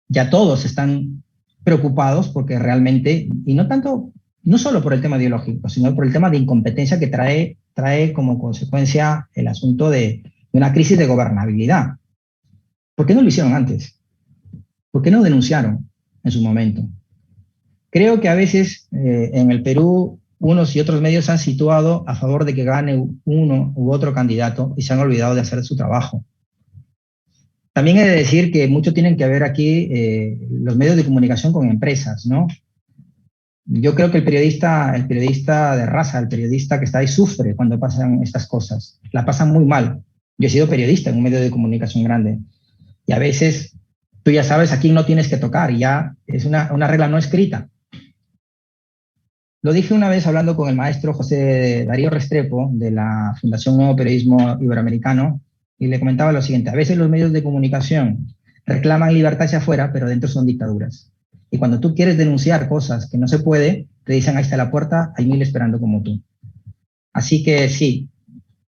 ya todos están preocupados porque realmente, y no tanto, no solo por el tema ideológico, sino por el tema de incompetencia que trae como consecuencia el asunto de una crisis de gobernabilidad. ¿Por qué no lo hicieron antes? ¿Por qué no denunciaron en su momento? Creo que a veces en el Perú unos y otros medios se han situado a favor de que gane uno u otro candidato y se han olvidado de hacer su trabajo. También he de decir que mucho tienen que ver aquí los medios de comunicación con empresas, ¿no? Yo creo que el periodista de raza, el periodista que está ahí, sufre cuando pasan estas cosas. La pasan muy mal. Yo he sido periodista en un medio de comunicación grande y a veces tú ya sabes a quién no tienes que tocar y ya es una regla no escrita. Lo dije una vez hablando con el maestro José Darío Restrepo de la Fundación Nuevo Periodismo Iberoamericano y le comentaba lo siguiente: a veces los medios de comunicación reclaman libertad hacia afuera, pero dentro son dictaduras. Y cuando tú quieres denunciar cosas que no se puede, te dicen ahí está la puerta, hay mil esperando como tú. Así que sí,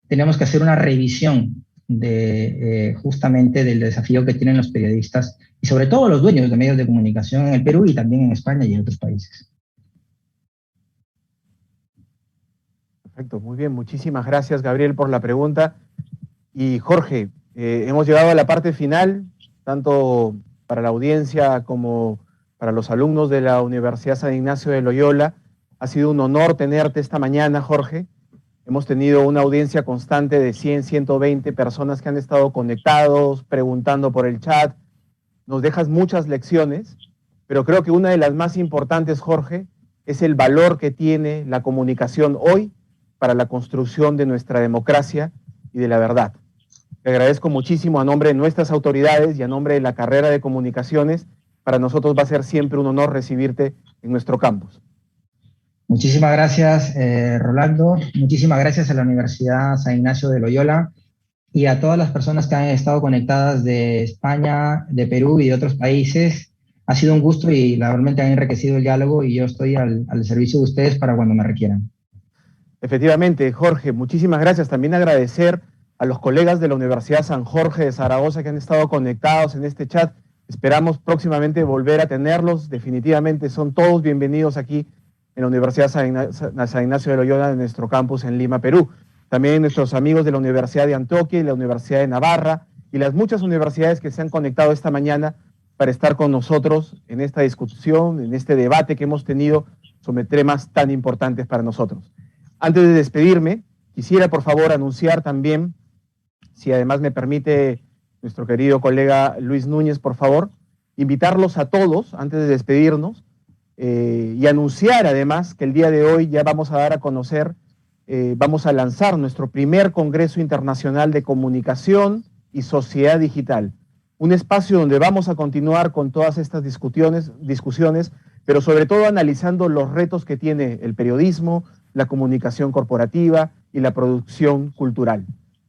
tenemos que hacer una revisión justamente del desafío que tienen los periodistas y sobre todo los dueños de medios de comunicación en el Perú y también en España y en otros países. Perfecto, muy bien. Muchísimas gracias, Gabriel, por la pregunta. Y Jorge, hemos llegado a la parte final, tanto para la audiencia como para los alumnos de la Universidad San Ignacio de Loyola. Ha sido un honor tenerte esta mañana, Jorge. Hemos tenido una audiencia constante de 100, 120 personas que han estado conectados, preguntando por el chat. Nos dejas muchas lecciones, pero creo que una de las más importantes, Jorge, es el valor que tiene la comunicación hoy para la construcción de nuestra democracia y de la verdad. Te agradezco muchísimo a nombre de nuestras autoridades y a nombre de la carrera de comunicaciones. Para nosotros va a ser siempre un honor recibirte en nuestro campus. Muchísimas gracias, Rolando. Muchísimas gracias a la Universidad San Ignacio de Loyola y a todas las personas que han estado conectadas de España, de Perú y de otros países. Ha sido un gusto y realmente han enriquecido el diálogo y yo estoy al servicio de ustedes para cuando me requieran. Efectivamente, Jorge, muchísimas gracias. También agradecer a los colegas de la Universidad San Jorge de Zaragoza que han estado conectados en este chat. Esperamos próximamente volver a tenerlos. Definitivamente son todos bienvenidos aquí en la Universidad San Ignacio de Loyola, en nuestro campus en Lima, Perú. También nuestros amigos de la Universidad de Antioquia y la Universidad de Navarra y las muchas universidades que se han conectado esta mañana para estar con nosotros en esta discusión, en este debate que hemos tenido sobre temas tan importantes para nosotros. Antes de despedirme, quisiera por favor anunciar también si además me permite nuestro querido colega Luis Núñez, por favor, invitarlos a todos, antes de despedirnos, y anunciar además que el día de hoy ya vamos a dar a conocer, vamos a lanzar nuestro primer Congreso Internacional de Comunicación y Sociedad Digital, un espacio donde vamos a continuar con todas estas discusiones, pero sobre todo analizando los retos que tiene el periodismo, la comunicación corporativa y la producción cultural.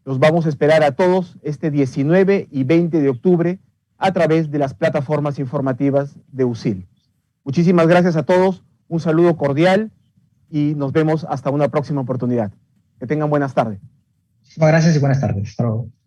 Los vamos a esperar a todos este 19 y 20 de octubre a través de las plataformas informativas de USIL. Muchísimas gracias a todos, un saludo cordial y nos vemos hasta una próxima oportunidad. Que tengan buenas tardes. Muchísimas gracias y buenas tardes. Hasta luego.